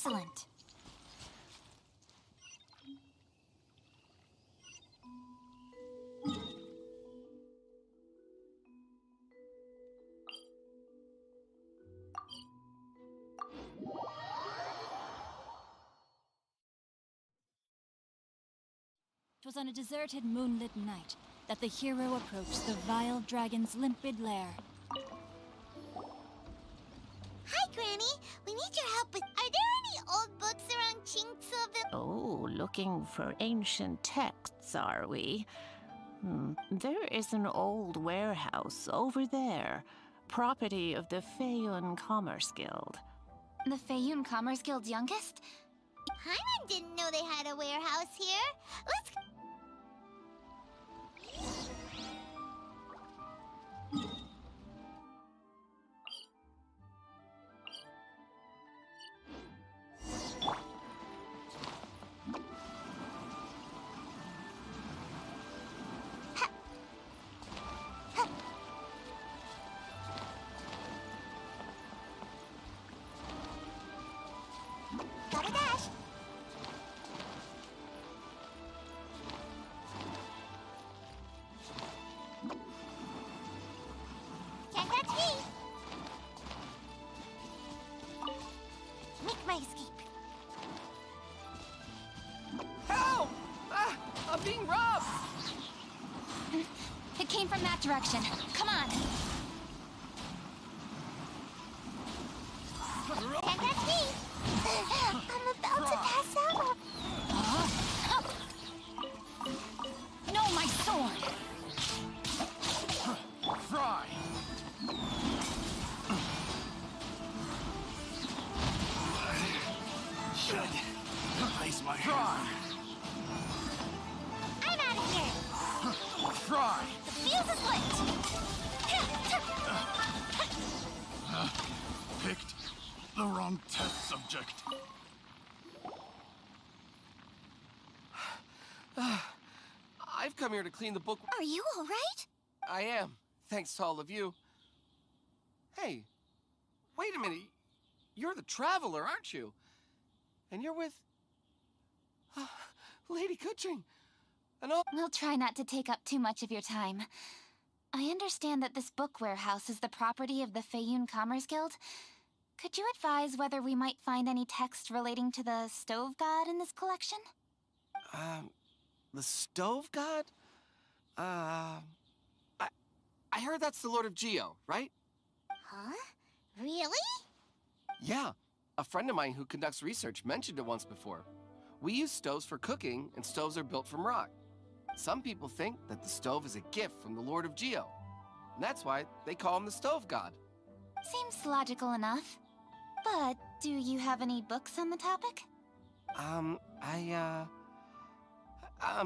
Excellent. It was on a deserted, moonlit night that the hero approached the vile dragon's limpid lair. Hi, Granny. We need your help with... Are there any old books around Chinksville? Oh, looking for ancient texts, are we? There is an old warehouse over there, property of the Feiyun Commerce Guild. The Feiyun Commerce Guild's youngest? Paimon didn't know they had a warehouse here. Let's... Gotta dash. Can't catch me. Make my escape. Help! Ah, I'm being robbed! It came from that direction. Come on. Can't catch me. I'm about to pass out. No, my sword! Fry! Should place my Fry! I'm out of here. Fry! The fuse is lit. Picked the wrong test subject. I've come here to clean the book. Are you all right? I am, thanks to all of you. Hey, wait a minute. You're the traveler, aren't you? And you're with... Lady Kuching. And all... We'll try not to take up too much of your time. I understand that this book warehouse is the property of the Feiyun Commerce Guild. Could you advise whether we might find any text relating to the stove god in this collection? The stove god? I heard that's the Lord of Geo, right? Huh? Really? Yeah. A friend of mine who conducts research mentioned it once before. We use stoves for cooking, and stoves are built from rock. Some people think that the stove is a gift from the Lord of Geo. And that's why they call him the stove god. Seems logical enough. But do you have any books on the topic? I'm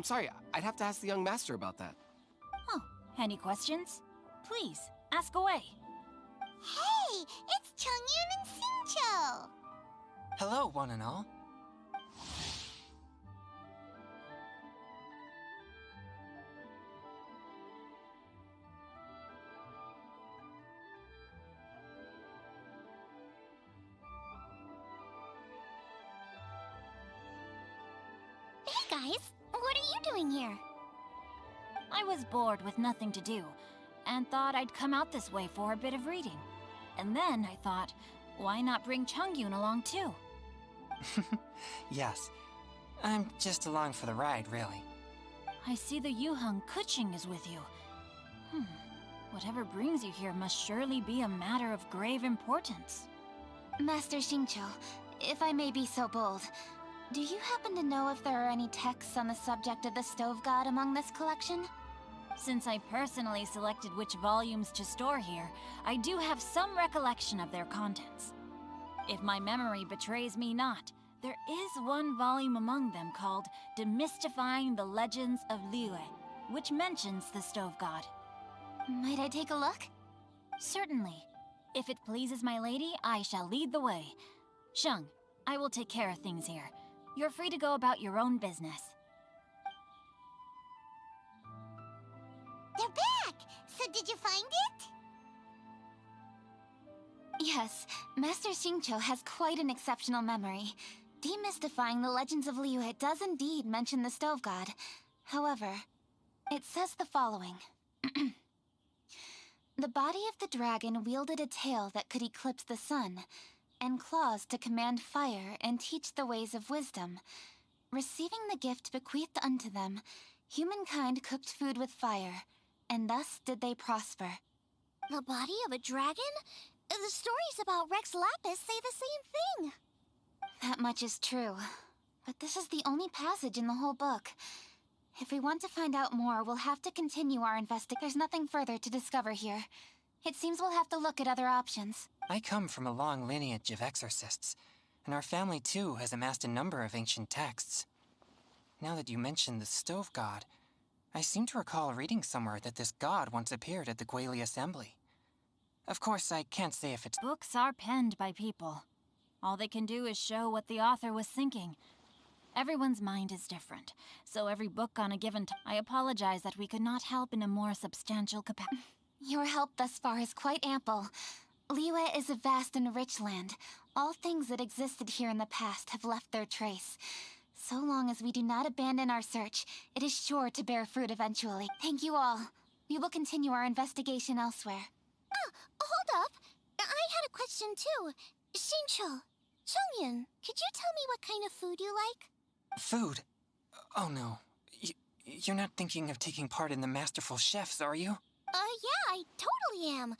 sorry. I'd have to ask the young master about that. Oh, any questions? Please, ask away. Hey, it's Chongyun and Xingqiu. Hello, one and all. Hey guys, what are you doing here? I was bored with nothing to do, and thought I'd come out this way for a bit of reading. And then I thought, why not bring Chongyun along too? Yes. I'm just along for the ride, really. I see the Yuheng Kuching is with you. Whatever brings you here must surely be a matter of grave importance. Master Xingqiu, if I may be so bold, do you happen to know if there are any texts on the subject of the stove god among this collection? Since I personally selected which volumes to store here, I do have some recollection of their contents. If my memory betrays me not, there is one volume among them called Demystifying the Legends of Liyue, which mentions the stove god. Might I take a look? Certainly. If it pleases my lady, I shall lead the way. Sheng, I will take care of things here. You're free to go about your own business. They're back! So did you find it? Yes, Master Xingqiu has quite an exceptional memory. Demystifying the legends of Liyue does indeed mention the Stove God. However, it says the following. The body of the dragon wielded a tail that could eclipse the sun, and claws to command fire and teach the ways of wisdom. Receiving the gift bequeathed unto them, humankind cooked food with fire, and thus did they prosper. The body of a dragon? The stories about Rex Lapis say the same thing. That much is true. But this is the only passage in the whole book. If we want to find out more, we'll have to continue our investigation. There's nothing further to discover here. It seems we'll have to look at other options. I come from a long lineage of exorcists, and our family too has amassed a number of ancient texts. Now that you mention the Stove God, I seem to recall reading somewhere that this god once appeared at the Guili Assembly. Of course, I can't say if it's... Books are penned by people. All they can do is show what the author was thinking. Everyone's mind is different, so every book on a given I apologize that we could not help in a more substantial capacity. Your help thus far is quite ample. Liyue is a vast and rich land. All things that existed here in the past have left their trace. So long as we do not abandon our search, it is sure to bear fruit eventually. Thank you all. We will continue our investigation elsewhere. Hold up. I had a question too. Xingqiu, Chongyan, could you tell me what kind of food you like? Food? Oh no. You're not thinking of taking part in the Masterful Chefs, are you? Yeah, I totally am.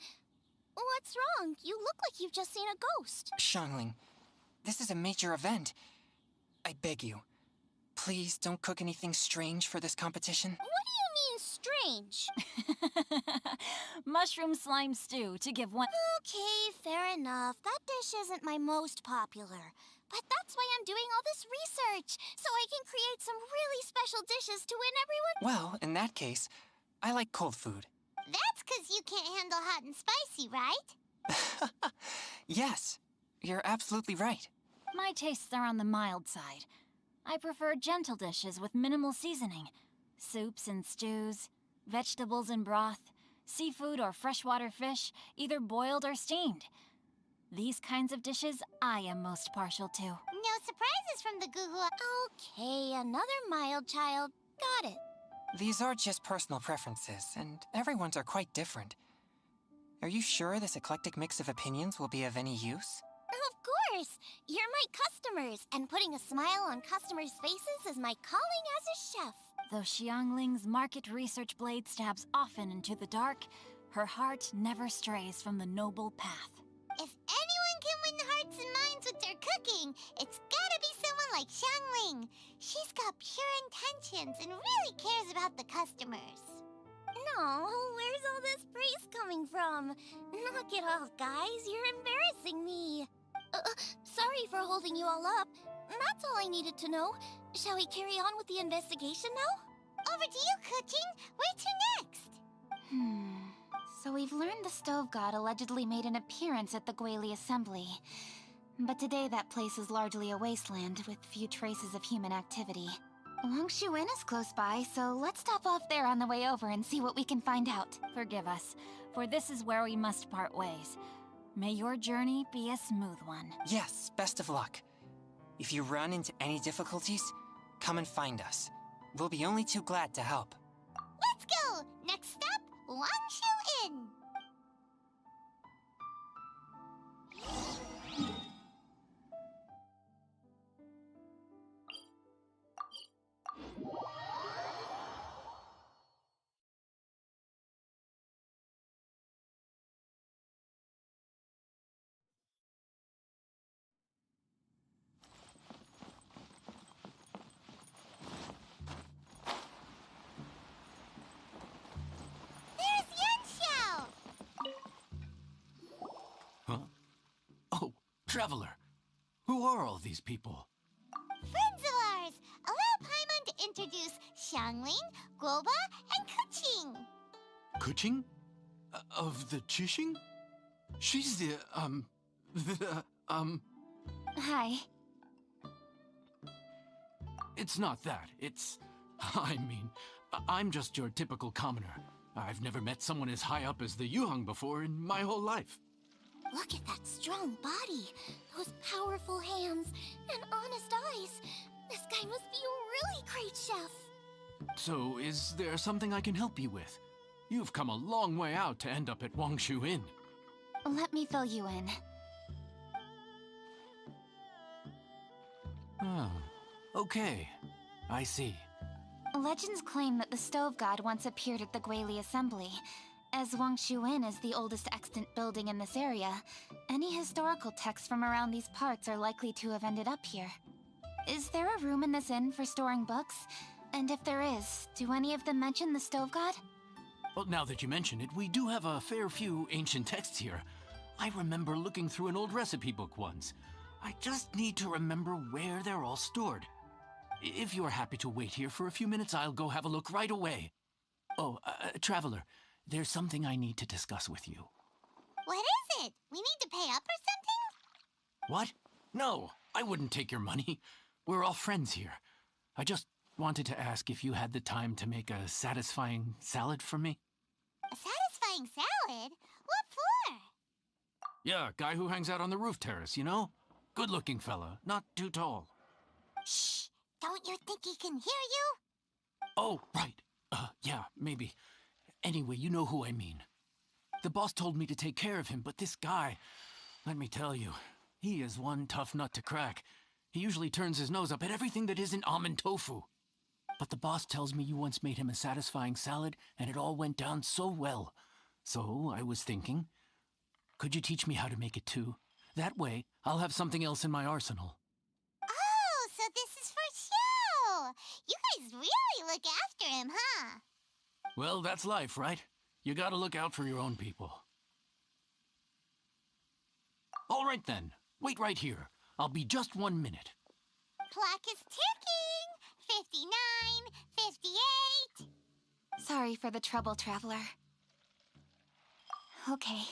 What's wrong? You look like you've just seen a ghost. Xiangling, this is a major event. I beg you, please don't cook anything strange for this competition. What do you mean, strange? Mushroom slime stew, to give one. Okay, fair enough. That dish isn't my most popular. But that's why I'm doing all this research, so I can create some really special dishes to win everyone. Well, in that case, I like cold food. That's 'cause you can't handle hot and spicy, right? Yes, you're absolutely right. My tastes are on the mild side. I prefer gentle dishes with minimal seasoning. Soups and stews, vegetables and broth, seafood or freshwater fish, either boiled or steamed. These kinds of dishes I am most partial to. No surprises from the Guhu. Okay, another mild child. Got it. These are just personal preferences, and everyone's are quite different. Are you sure this eclectic mix of opinions will be of any use? Of course! You're my customers, and putting a smile on customers' faces is my calling as a chef. Though Xiangling's market research blade stabs often into the dark, her heart never strays from the noble path. If anyone can win hearts and minds with their cooking, it's gotta be someone like Xiangling. She's got pure intentions and really cares about the customers. No, where's all this praise coming from? Knock it off, guys. You're embarrassing me. Sorry for holding you all up. That's all I needed to know. Shall we carry on with the investigation now? Over to you, Cooking. Where to next? So we've learned the Stove God allegedly made an appearance at the Guili Assembly. But today that place is largely a wasteland with few traces of human activity. Wangshu Inn is close by, so let's stop off there on the way over and see what we can find out. Forgive us, for this is where we must part ways. May your journey be a smooth one. Yes, best of luck. If you run into any difficulties, come and find us. We'll be only too glad to help. Let's go! Next stop, Wangshu Inn. Traveler, who are all these people? Friends of ours! Allow Paimon to introduce Xiangling, Guoba, and Kuching. Kuching? Of the Chishing? She's the, Hi. It's not that. I'm just your typical commoner. I've never met someone as high up as the Yuheng before in my whole life. Look at that strong body, those powerful hands, and honest eyes. This guy must be a really great chef. So, is there something I can help you with? You've come a long way out to end up at Wangshu Inn. Let me fill you in. Oh, okay. I see. Legends claim that the Stove God once appeared at the Guili Assembly. As Wangshu Inn is the oldest extant building in this area, any historical texts from around these parts are likely to have ended up here. Is there a room in this inn for storing books? And if there is, do any of them mention the Stove God? Well, now that you mention it, we do have a fair few ancient texts here. I remember looking through an old recipe book once. I just need to remember where they're all stored. If you're happy to wait here for a few minutes, I'll go have a look right away. Oh, Traveler, there's something I need to discuss with you. What is it? We need to pay up or something? What? No, I wouldn't take your money. We're all friends here. I just wanted to ask if you had the time to make a satisfying salad for me. A satisfying salad? What for? Yeah, guy who hangs out on the roof terrace, you know? Good-looking fella, not too tall. Shh! Don't you think he can hear you? Oh, right. Yeah, maybe. Anyway, you know who I mean. The boss told me to take care of him, but this guy, let me tell you, he is one tough nut to crack. He usually turns his nose up at everything that isn't almond tofu. But the boss tells me you once made him a satisfying salad, and it all went down so well. So I was thinking, could you teach me how to make it too? That way, I'll have something else in my arsenal. Oh, so this is for show! You guys really look after him, huh? Well, that's life, right? You gotta look out for your own people. All right then, wait right here. I'll be just 1 minute. Clock is ticking! 59, 58... Sorry for the trouble, Traveler. Okay.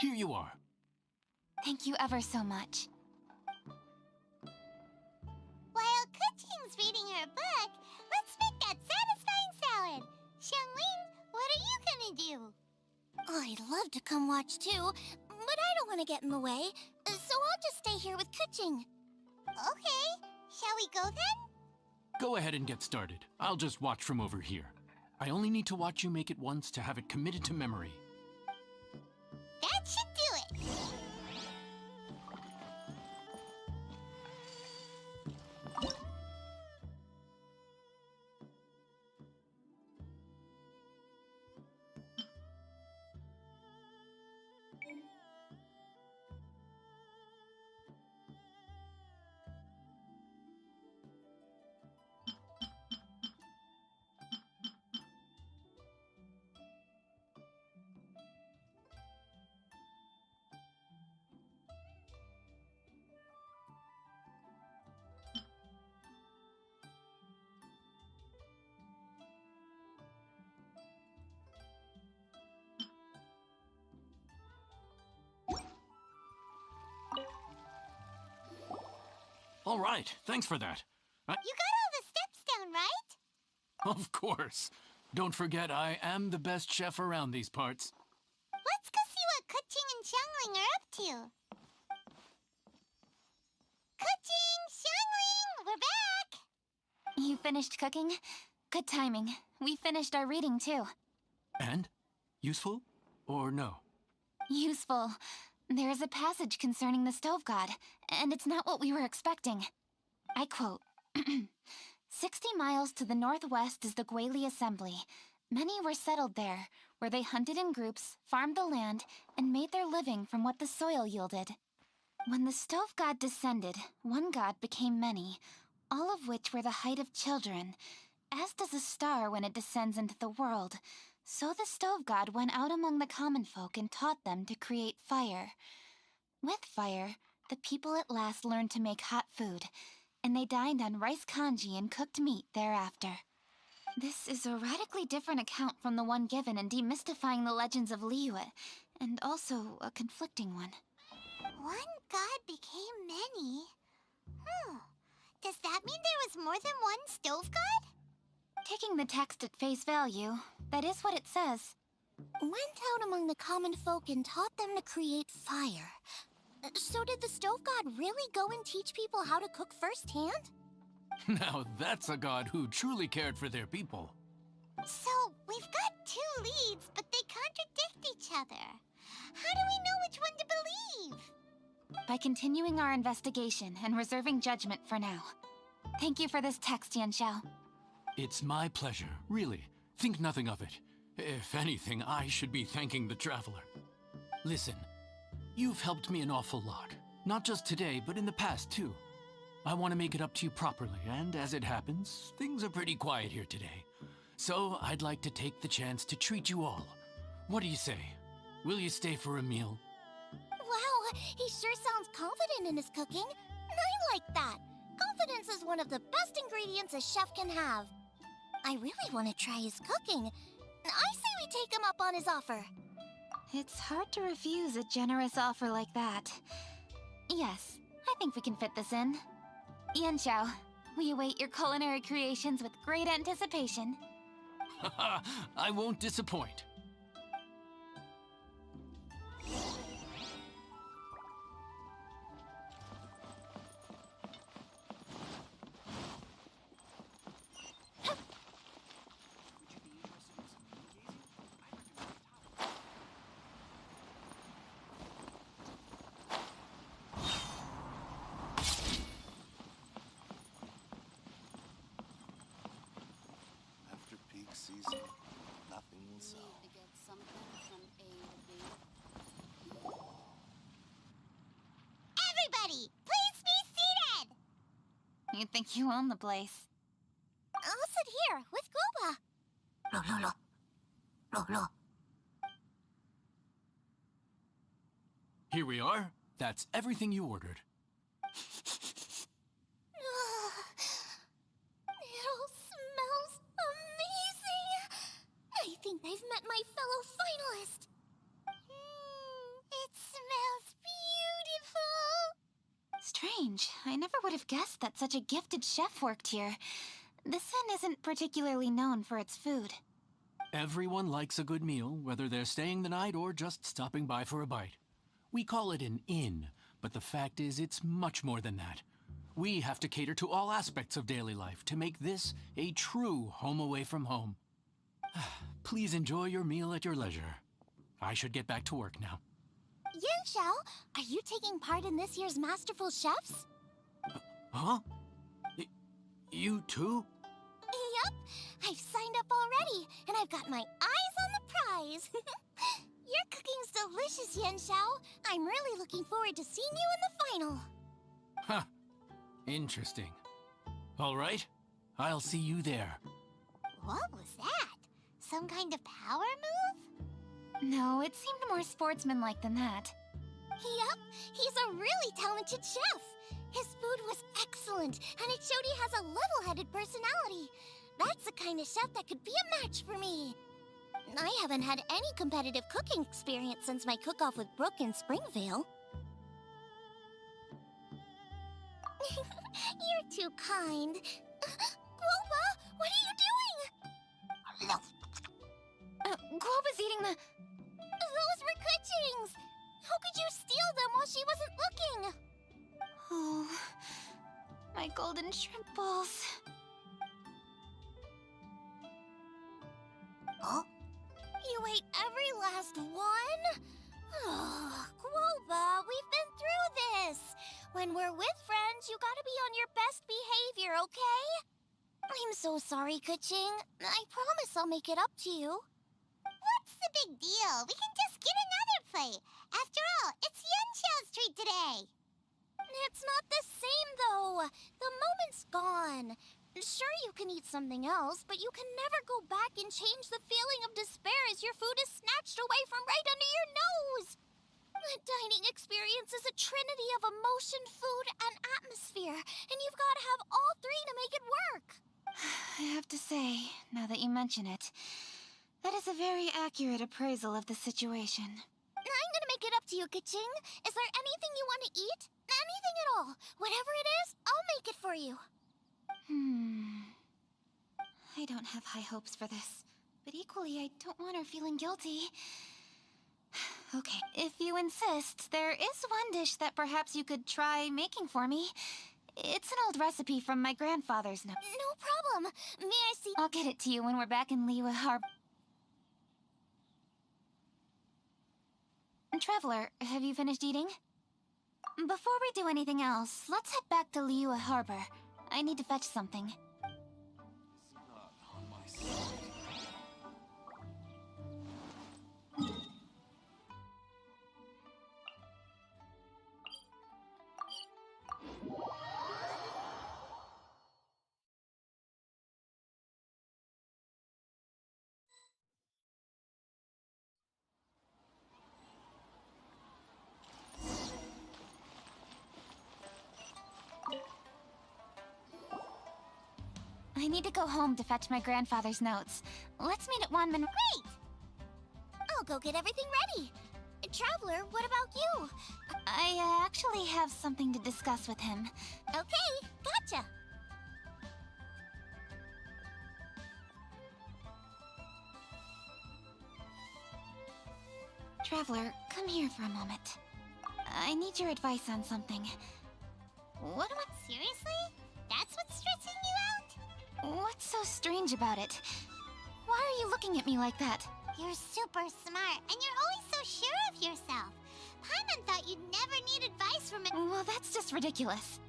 Here you are. Thank you ever so much. While Kuching's reading her book, let's make that satisfying salad. Xiangling, what are you gonna do? I'd love to come watch too, but I don't want to get in the way, so I'll just stay here with Kuching. Okay, shall we go then? Go ahead and get started. I'll just watch from over here. I only need to watch you make it once to have it committed to memory. That should do it. All right, thanks for that. You got all the steps down, right? Of course. Don't forget, I am the best chef around these parts. Let's go see what Kuching and Xiangling are up to. Kuching, Xiangling, we're back! You finished cooking? Good timing. We finished our reading, too. And? Useful? Or no? Useful. There is a passage concerning the Stove God, and it's not what we were expecting. I quote, 60 miles to the northwest is the Guili Assembly. Many were settled there, where they hunted in groups, farmed the land, and made their living from what the soil yielded. When the Stove God descended, one god became many, all of which were the height of children. As does a star when it descends into the world, so the Stove God went out among the common folk and taught them to create fire. With fire, the people at last learned to make hot food, and they dined on rice congee and cooked meat thereafter. This is a radically different account from the one given in Demystifying the Legends of Liyue, and also a conflicting one. One god became many? Does that mean there was more than one Stove God? Taking the text at face value, that is what it says. Went out among the common folk and taught them to create fire. So did the stove god really go and teach people how to cook firsthand? Now that's a god who truly cared for their people. So, we've got two leads, but they contradict each other. How do we know which one to believe? By continuing our investigation and reserving judgment for now. Thank you for this text, Yan Xiao. It's my pleasure, really. Think nothing of it. If anything, I should be thanking the traveler. Listen, you've helped me an awful lot. Not just today, but in the past, too. I want to make it up to you properly, and as it happens, things are pretty quiet here today. So I'd like to take the chance to treat you all. What do you say? Will you stay for a meal? Wow, he sure sounds confident in his cooking. And I like that. Confidence is one of the best ingredients a chef can have. I really want to try his cooking. I say we take him up on his offer. It's hard to refuse a generous offer like that. Yes, I think we can fit this in. Yan Xiao, we await your culinary creations with great anticipation. I won't disappoint. After peak season, nothing will sell. Everybody, please be seated! You think you own the place. I'll sit here with Guoba. Here we are. That's everything you ordered. It all smells amazing. I think I've met my fellow finalist. It smells beautiful. Strange. I never would have guessed that such a gifted chef worked here. This inn isn't particularly known for its food. Everyone likes a good meal, whether they're staying the night or just stopping by for a bite. We call it an inn, but the fact is it's much more than that. We have to cater to all aspects of daily life to make this a true home away from home. Please enjoy your meal at your leisure. I should get back to work now. Yan Xiao, are you taking part in this year's Masterful Chefs? Huh? You too? Yep, I've signed up already, and I've got my eyes on the prize. Your cooking's delicious, Yan Xiao. I'm really looking forward to seeing you in the final. Huh. Interesting. All right, I'll see you there. What was that? Some kind of power move? No, it seemed more sportsmanlike than that. Yep, he's a really talented chef. His food was excellent, and it showed he has a level-headed personality. That's the kind of chef that could be a match for me. I haven't had any competitive cooking experience since my cook-off with Brooke in Springvale. You're too kind. Guoba, what are you doing? Guoba's eating the... Those were Kuching's! How could you steal them while she wasn't looking? Oh, my golden shrimp balls. Huh? You ate every last one? Oh, Guoba, we've been through this. When we're with friends, you gotta be on your best behavior, okay? I'm so sorry, Kuching. I promise I'll make it up to you. What's the big deal? We can just get another plate. After all, it's Yan Xiao's treat today. It's not the same, though. The moment's gone. Sure, you can eat something else, but you can never go back and change the feeling of despair as your food is snatched away from right under your nose. The dining experience is a trinity of emotion, food, and atmosphere, and you've got to have all three to make it work. I have to say, now that you mention it, that is a very accurate appraisal of the situation. I'm gonna make it up to you, Kuching. Is there anything you want to eat? Anything at all. Whatever it is, I'll make it for you. I don't have high hopes for this. but equally I don't want her feeling guilty. Okay, if you insist, there is one dish that perhaps you could try making for me. It's an old recipe from my grandfather's note. No problem. May I see? I'll get it to you when we're back in Liyue Harbor. Traveler, have you finished eating? Before we do anything else, let's head back to Liyue Harbor. I need to fetch something. Not on my side. I need to go home to fetch my grandfather's notes. Let's meet at Wanman. Great! I'll go get everything ready. Traveler, what about you? I actually have something to discuss with him. Okay, gotcha. Traveler, come here for a moment. I need your advice on something. What am I... Seriously? That's what's stressing you out? What's so strange about it? Why are you looking at me like that? You're super smart, and you're always so sure of yourself. Paimon thought you'd never need advice from a— Well, that's just ridiculous.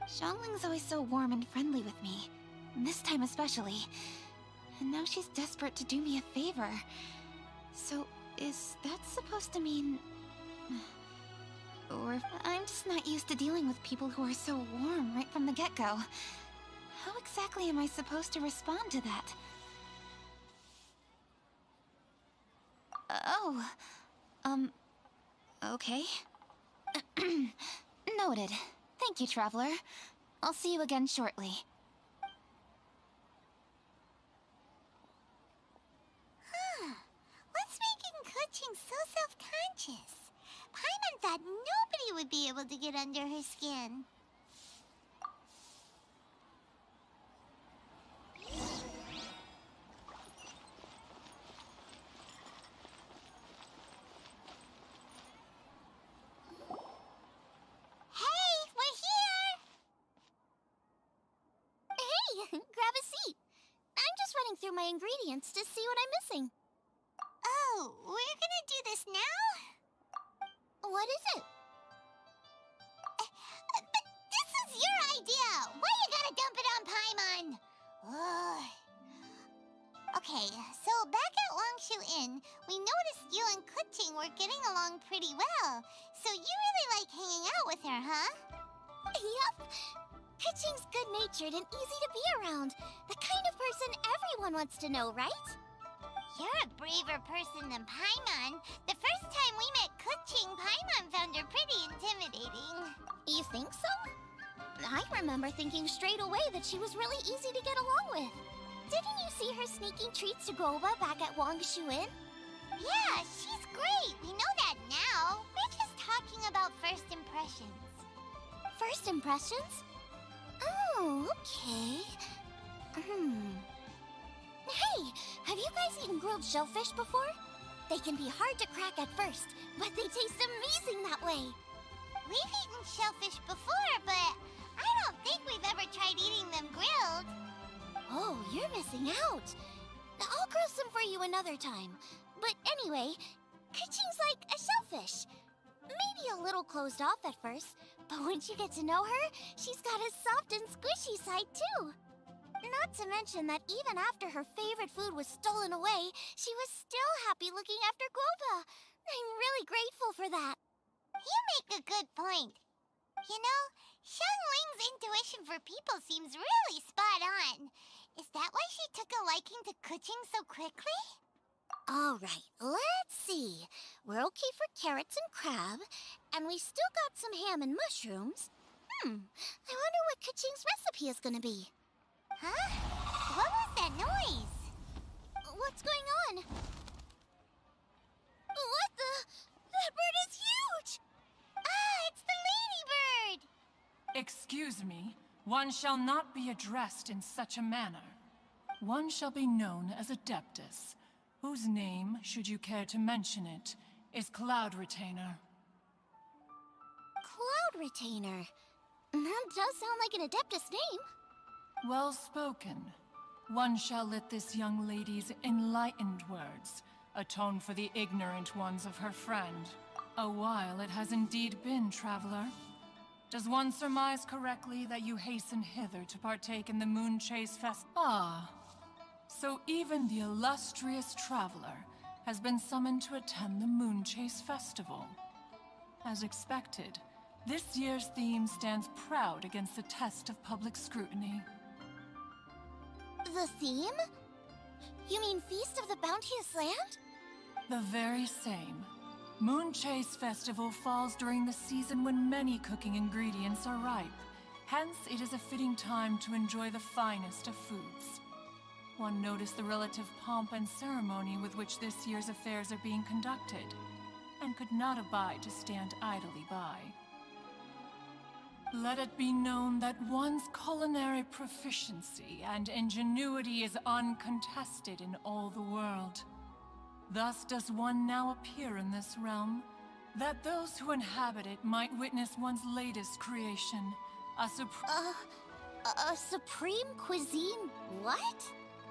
Xiangling's always so warm and friendly with me. This time especially. And now she's desperate to do me a favor. So, is that supposed to mean... Or I'm just not used to dealing with people who are so warm right from the get-go. How exactly am I supposed to respond to that? Oh, okay. Noted. Thank you, Traveler. I'll see you again shortly. What's making Kuching so self-conscious? Paimon thought nobody would be able to get under her skin. Hey, we're here! Hey, grab a seat. I'm just running through my ingredients to see what I'm missing. Oh, we're gonna do this now? What is it? But this is your idea! Why you gotta dump it on Paimon? Ugh. Okay, so back at Wangshu Inn, we noticed you and Kuching were getting along pretty well. So you really like hanging out with her, huh? Yup. Kuching's good-natured and easy to be around. The kind of person everyone wants to know, right? You're a braver person than Paimon. The first time we met Kuching, Paimon found her pretty intimidating. You think so? I remember thinking straight away that she was really easy to get along with. Didn't you see her sneaking treats to Goba back at Wangshu Inn? Yeah, she's great. We know that now. We're just talking about first impressions. First impressions? Oh, okay. Hey, have you guys eaten grilled shellfish before? They can be hard to crack at first, but they taste amazing that way. We've eaten shellfish before, but I don't think we've ever tried eating them grilled. Oh, you're missing out. I'll grill some for you another time. But anyway, Kuching's like a shellfish. Maybe a little closed off at first, but once you get to know her, she's got a soft and squishy side too. Not to mention that even after her favorite food was stolen away, she was still happy looking after Guoba. I'm really grateful for that. You make a good point. You know, Xiangling's intuition for people seems really spot on. Is that why she took a liking to Kuching so quickly? All right, let's see. We're okay for carrots and crab, and we still got some ham and mushrooms. I wonder what Kuching's recipe is gonna be. Huh? What was that noise? What's going on? What the? That bird is huge! Ah, it's the ladybird! Excuse me, one shall not be addressed in such a manner. One shall be known as Adeptus, whose name, should you care to mention it, is Cloud Retainer. Cloud Retainer. That does sound like an Adeptus name. Well spoken. One shall let this young lady's enlightened words atone for the ignorant ones of her friend. A while it has indeed been, traveler. Does one surmise correctly that you hasten hither to partake in the Moon Chase Fest? Ah, so even the illustrious traveler has been summoned to attend the Moon Chase Festival. As expected, this year's theme stands proud against the test of public scrutiny. The theme? You mean Feast of the Bounteous Land? The very same. Moon Chase Festival falls during the season when many cooking ingredients are ripe. Hence, it is a fitting time to enjoy the finest of foods. One noticed the relative pomp and ceremony with which this year's affairs are being conducted, and could not abide to stand idly by. Let it be known that one's culinary proficiency and ingenuity is uncontested in all the world. Thus does one now appear in this realm, that those who inhabit it might witness one's latest creation, a supreme cuisine what?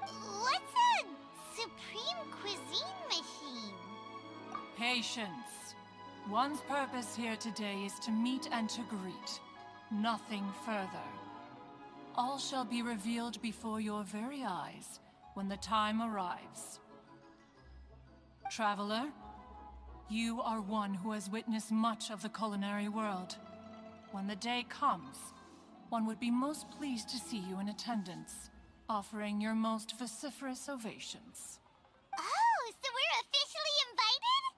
What's a supreme cuisine machine? Patience. One's purpose here today is to meet and to greet. Nothing further. All shall be revealed before your very eyes when the time arrives. Traveler, you are one who has witnessed much of the culinary world. When the day comes, one would be most pleased to see you in attendance, offering your most vociferous ovations. Oh, so we're officially invited?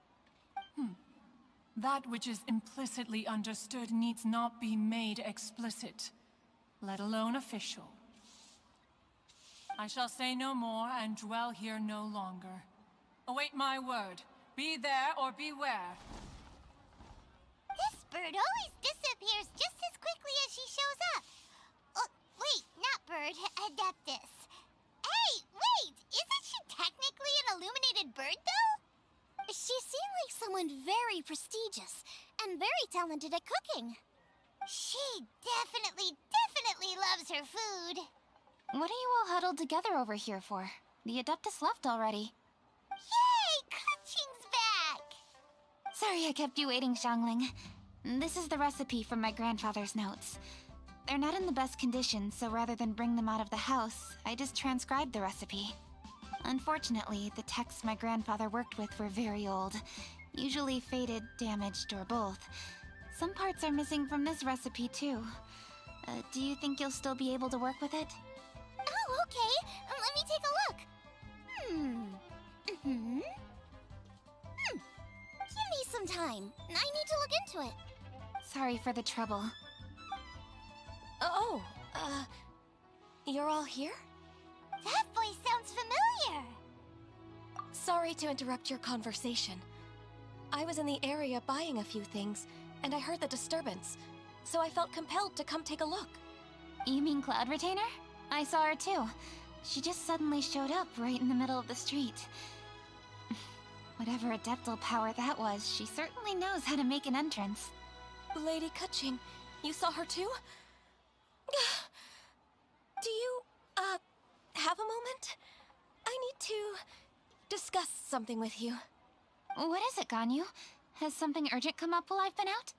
That which is implicitly understood needs not be made explicit, let alone official. I shall say no more and dwell here no longer. Await my word. Be there or beware. This bird always disappears just as quickly as she shows up. Oh, wait, not bird, Adeptus. Hey, wait! Isn't she technically an illuminated bird, though? She seemed like someone very prestigious and very talented at cooking. She definitely loves her food. What are you all huddled together over here for? The Adeptus left already. Yay! Kuching's back! Sorry I kept you waiting, Xiangling. This is the recipe from my grandfather's notes. They're not in the best condition, so rather than bring them out of the house, I just transcribed the recipe. Unfortunately, the texts my grandfather worked with were very old. Usually faded, damaged, or both. Some parts are missing from this recipe, too. Do you think you'll still be able to work with it? Oh, okay. Let me take a look. Give me some time. I need to look into it. Sorry for the trouble. You're all here? That voice sounds familiar. Sorry to interrupt your conversation. I was in the area buying a few things, and I heard the disturbance, so I felt compelled to come take a look. You mean Cloud Retainer? I saw her too. She just suddenly showed up right in the middle of the street. Whatever adeptal power that was, she certainly knows how to make an entrance. Lady Kuching, you saw her too? Do you, have a moment? I need to discuss something with you. What is it, Ganyu? Has something urgent come up while I've been out?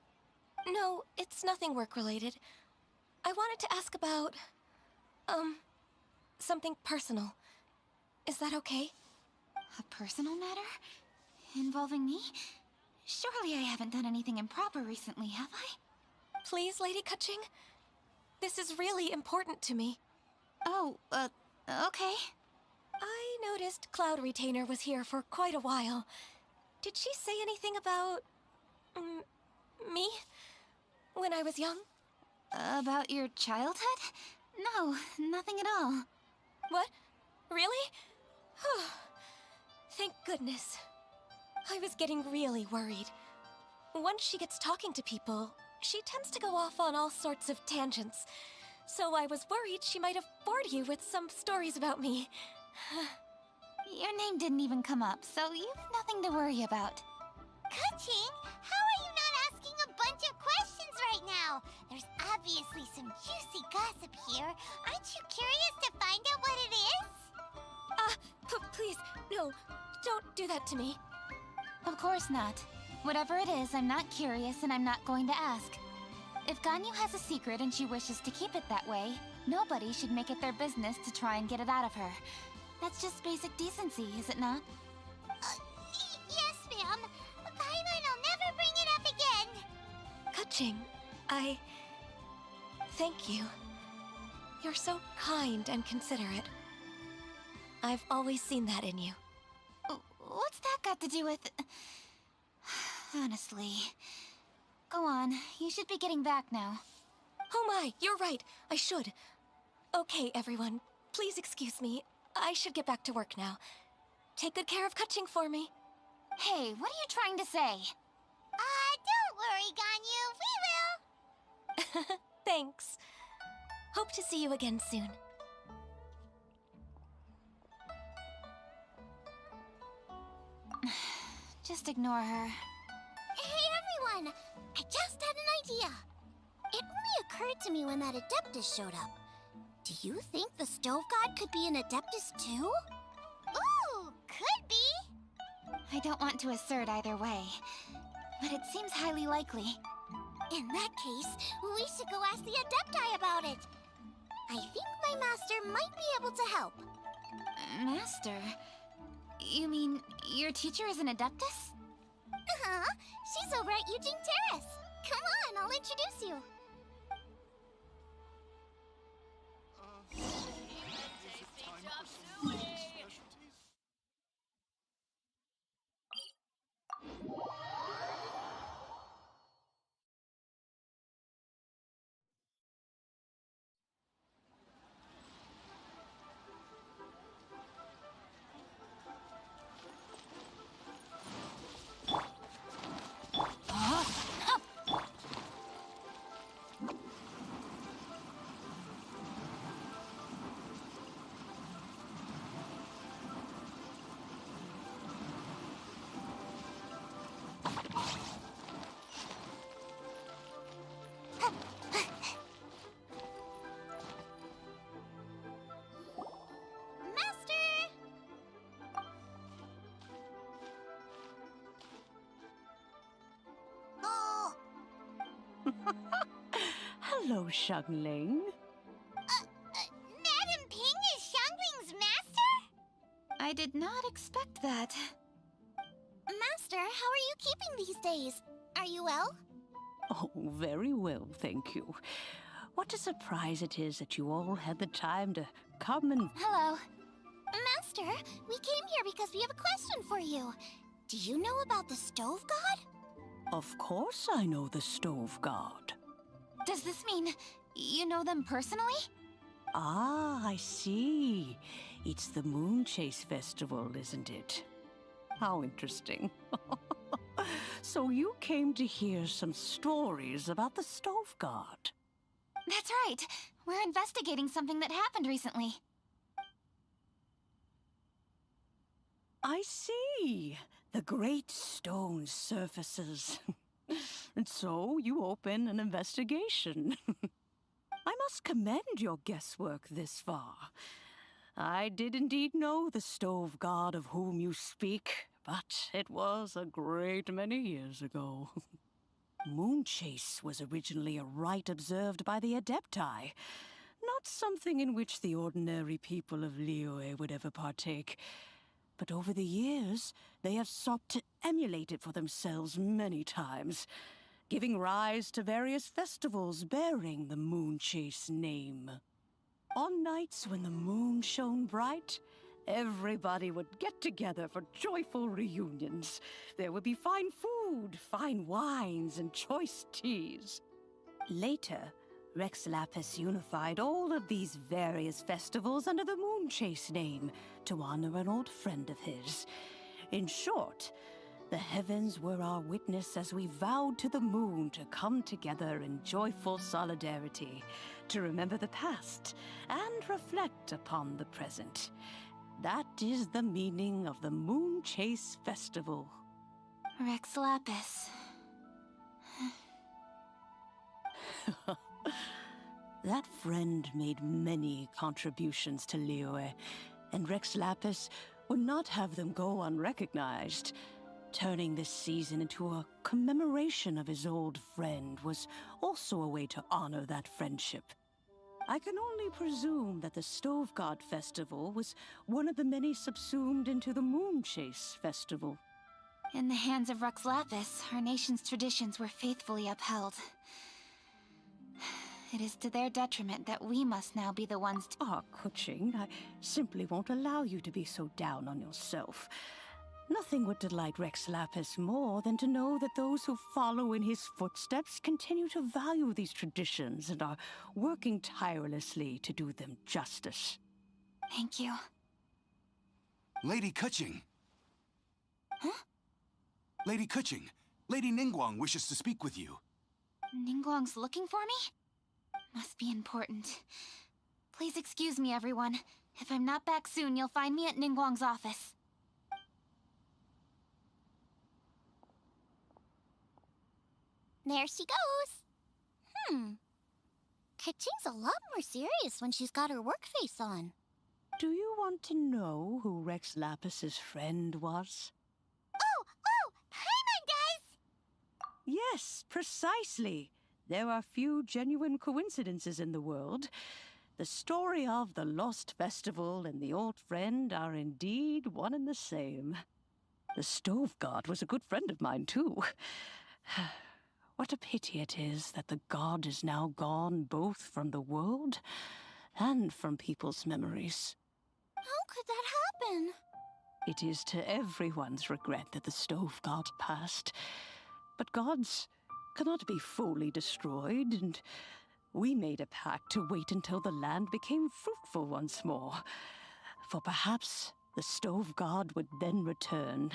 No, it's nothing work-related. I wanted to ask about, something personal. Is that okay? A personal matter? Involving me? Surely I haven't done anything improper recently, have I? Please, Lady Kuching? This is really important to me. Oh, okay. I noticed Cloud Retainer was here for quite a while. Did she say anything about... me? When I was young? About your childhood? No, nothing at all. What? Really? Thank goodness. I was getting really worried. Once she gets talking to people, she tends to go off on all sorts of tangents. So I was worried she might have bored you with some stories about me. Your name didn't even come up, so you've nothing to worry about. Ka-Ching, how are you not asking a bunch of questions right now? There's obviously some juicy gossip here. Aren't you curious to find out what it is? Please, no, don't do that to me. Of course not. Whatever it is, I'm not curious and I'm not going to ask. If Ganyu has a secret and she wishes to keep it that way, nobody should make it their business to try and get it out of her. That's just basic decency, is it not? Yes, ma'am. Paimon will never bring it up again. Ka-Ching, thank you. You're so kind and considerate. I've always seen that in you. What's that got to do with... Honestly... Go on, you should be getting back now. Oh my, you're right, I should. Okay, everyone, please excuse me. I should get back to work now. Take good care of Ka-Ching for me. Hey, what are you trying to say? Don't worry, Ganyu, we will. Thanks. Hope to see you again soon. Just ignore her. Hey, everyone! I just had an idea. It only occurred to me when that Adeptus showed up. Do you think the Stove God could be an Adeptus too? Ooh, could be. I don't want to assert either way, but it seems highly likely. In that case, we should go ask the Adepti about it. I think my master might be able to help. Master? You mean your teacher is an Adeptus? Uh-huh. She's over at Eugene Terrace. Come on, I'll introduce you. Hello, Xiangling. Madam Ping is Xiangling's master? I did not expect that. Master, how are you keeping these days? Are you well? Oh, very well, thank you. What a surprise it is that you all had the time to come and... Hello. Master, we came here because we have a question for you. Do you know about the Stove God? Of course I know the Stove God. Does this mean you know them personally? Ah, I see. It's the Moon Chase Festival, isn't it? How interesting. So you came to hear some stories about the Stove God. That's right. We're investigating something that happened recently. I see. The great stone surfaces. And so you open an investigation. I must commend your guesswork this far. I did indeed know the Stove God of whom you speak, but it was a great many years ago. Moon Chase was originally a rite observed by the Adepti, not something in which the ordinary people of Liyue would ever partake. But over the years, they have sought to emulate it for themselves many times, giving rise to various festivals bearing the Moon Chase name. On nights when the moon shone bright, everybody would get together for joyful reunions. There would be fine food, fine wines, and choice teas. Later, Rex Lapis unified all of these various festivals under the Moon Chase name to honor an old friend of his. In short, the heavens were our witness as we vowed to the moon to come together in joyful solidarity, to remember the past and reflect upon the present. That is the meaning of the Moon Chase Festival. Rex Lapis. That friend made many contributions to Liyue, and Rex Lapis would not have them go unrecognized. Turning this season into a commemoration of his old friend was also a way to honor that friendship. I can only presume that the Stove God Festival was one of the many subsumed into the Moon Chase Festival. In the hands of Rex Lapis, our nation's traditions were faithfully upheld. It is to their detriment that we must now be the ones to— Ah, Kuching, I simply won't allow you to be so down on yourself. Nothing would delight Rex Lapis more than to know that those who follow in his footsteps continue to value these traditions and are working tirelessly to do them justice. Thank you. Lady Kuching! Huh? Lady Kuching, Lady Ningguang wishes to speak with you. Ningguang's looking for me? Must be important. Please excuse me, everyone. If I'm not back soon, you'll find me at Ningguang's office. There she goes. Kaching's a lot more serious when she's got her work face on. Do you want to know who Rex Lapis's friend was? Oh! Paimon does! Yes, precisely. There are few genuine coincidences in the world. The story of the Lost Festival and the old friend are indeed one and the same. The Stove God was a good friend of mine, too. What a pity it is that the god is now gone both from the world and from people's memories. How could that happen? It is to everyone's regret that the Stove God passed. But gods cannot be fully destroyed, and we made a pact to wait until the land became fruitful once more. For perhaps the Stove God would then return,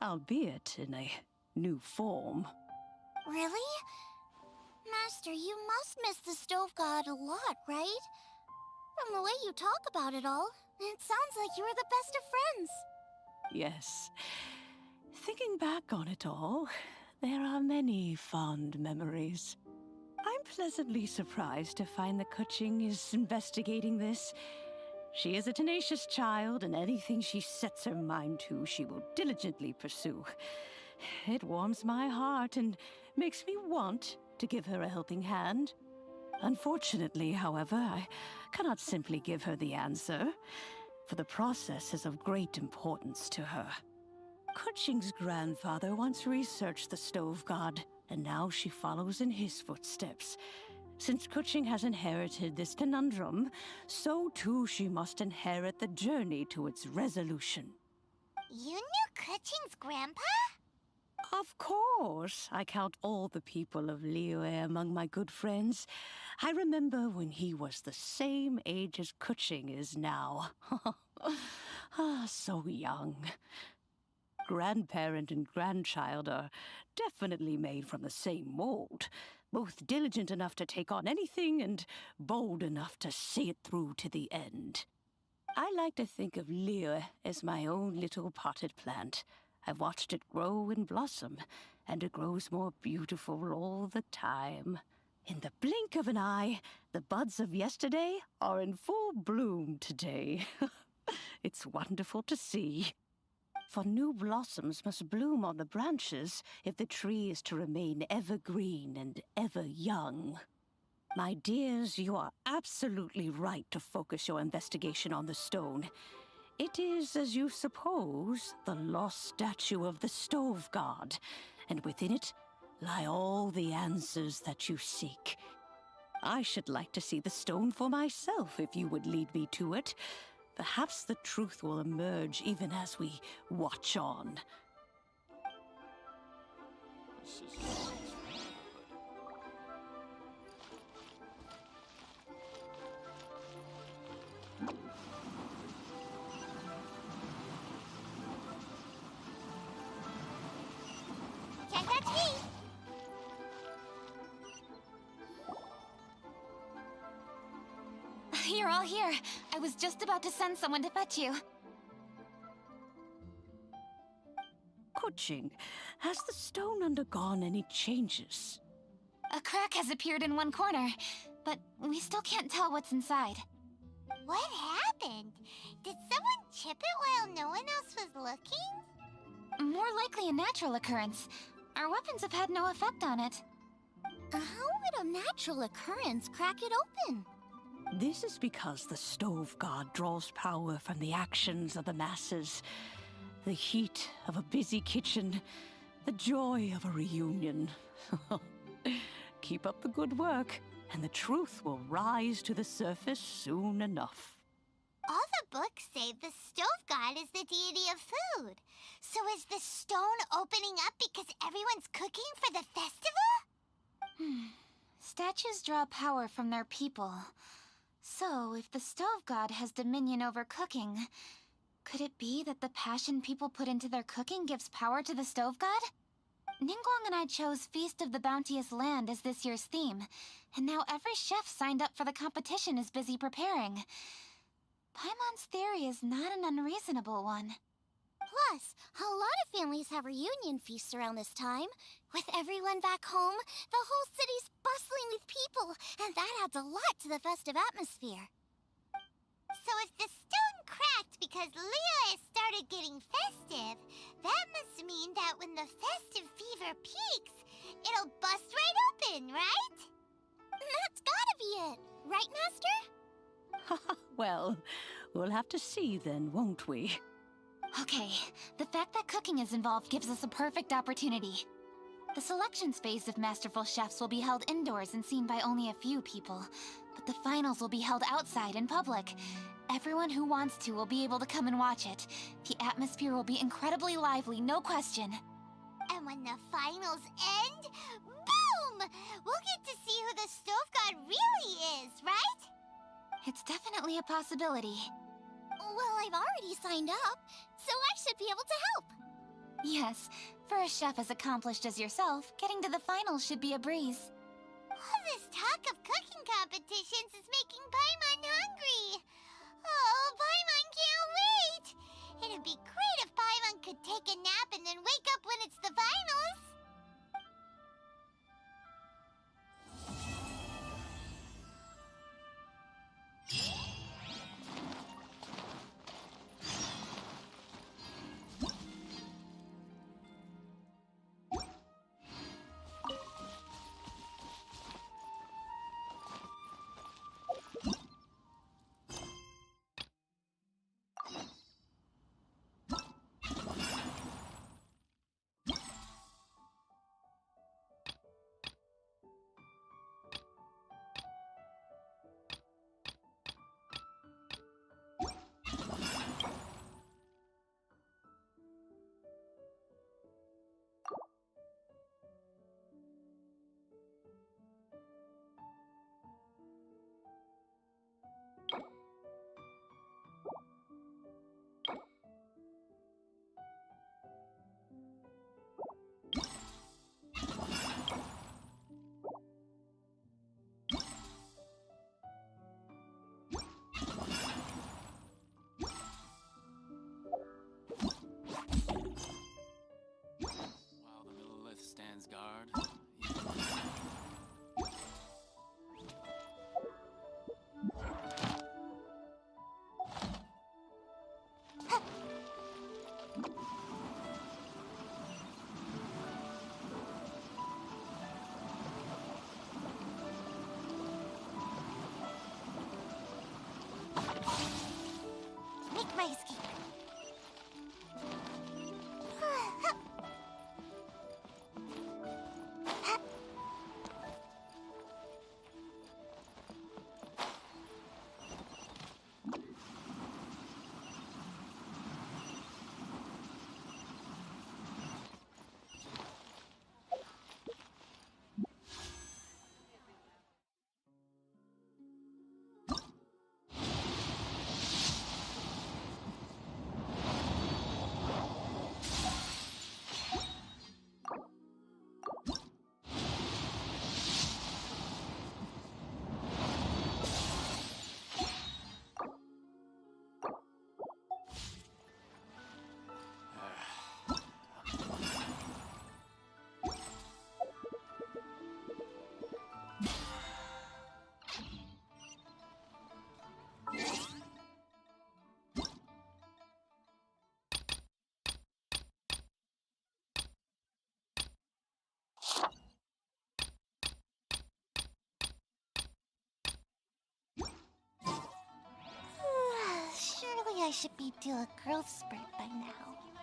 albeit in a new form. Really? Master, you must miss the Stove God a lot, right? From the way you talk about it all, it sounds like you were the best of friends. Yes. Thinking back on it all, there are many fond memories. I'm pleasantly surprised to find that Kuching is investigating this. She is a tenacious child, and anything she sets her mind to, she will diligently pursue. It warms my heart and makes me want to give her a helping hand. Unfortunately, however, I cannot simply give her the answer, for the process is of great importance to her. Kuching's grandfather once researched the Stove God, and now she follows in his footsteps. Since Kuching has inherited this conundrum, so too she must inherit the journey to its resolution. You knew Kuching's grandpa? Of course. I count all the people of Liyue among my good friends. I remember when he was the same age as Kuching is now. So young. Grandparent and grandchild are definitely made from the same mold. Both diligent enough to take on anything and bold enough to see it through to the end. I like to think of Liyue as my own little potted plant. I've watched it grow and blossom, and it grows more beautiful all the time. In the blink of an eye, the buds of yesterday are in full bloom today. It's wonderful to see. For new blossoms must bloom on the branches if the tree is to remain evergreen and ever young. My dears, you are absolutely right to focus your investigation on the stone. It is, as you suppose, the lost statue of the Stove God, and within it lie all the answers that you seek. I should like to see the stone for myself if you would lead me to it. Perhaps the truth will emerge even as we watch on. Can't touch me! You're all here. I was just about to send someone to fetch you. Kuching, has the stone undergone any changes? A crack has appeared in one corner, but we still can't tell what's inside. What happened? Did someone chip it while no one else was looking? More likely a natural occurrence. Our weapons have had no effect on it. How would a natural occurrence crack it open? This is because the stove god draws power from the actions of the masses. The heat of a busy kitchen, the joy of a reunion. Keep up the good work, and the truth will rise to the surface soon enough. All the books say the stove god is the deity of food. So is the stone opening up because everyone's cooking for the festival? Statues draw power from their people. So, if the stove god has dominion over cooking, could it be that the passion people put into their cooking gives power to the stove god? Ningguang and I chose Feast of the Bounteous Land as this year's theme, and now every chef signed up for the competition is busy preparing. Paimon's theory is not an unreasonable one. Plus, a lot of families have reunion feasts around this time. With everyone back home, the whole city's bustling with people, and that adds a lot to the festive atmosphere. So if the stone cracked because Leo has started getting festive, that must mean that when the festive fever peaks, it'll bust right open, right? That's gotta be it, right, Master? Well, we'll have to see then, won't we? Okay, the fact that cooking is involved gives us a perfect opportunity. The selections phase of Masterful Chefs will be held indoors and seen by only a few people, but the finals will be held outside in public. Everyone who wants to will be able to come and watch it. The atmosphere will be incredibly lively, no question. And when the finals end, boom! We'll get to see who the stove god really is, right? It's definitely a possibility. Well, I've already signed up, so I should be able to help. Yes, for a chef as accomplished as yourself, getting to the finals should be a breeze. All this talk of cooking competitions is making Paimon hungry. Oh, Paimon can't wait! It'd be great if Paimon could take a nap and then wake up when it's the finals. should be due a growth spurt by now.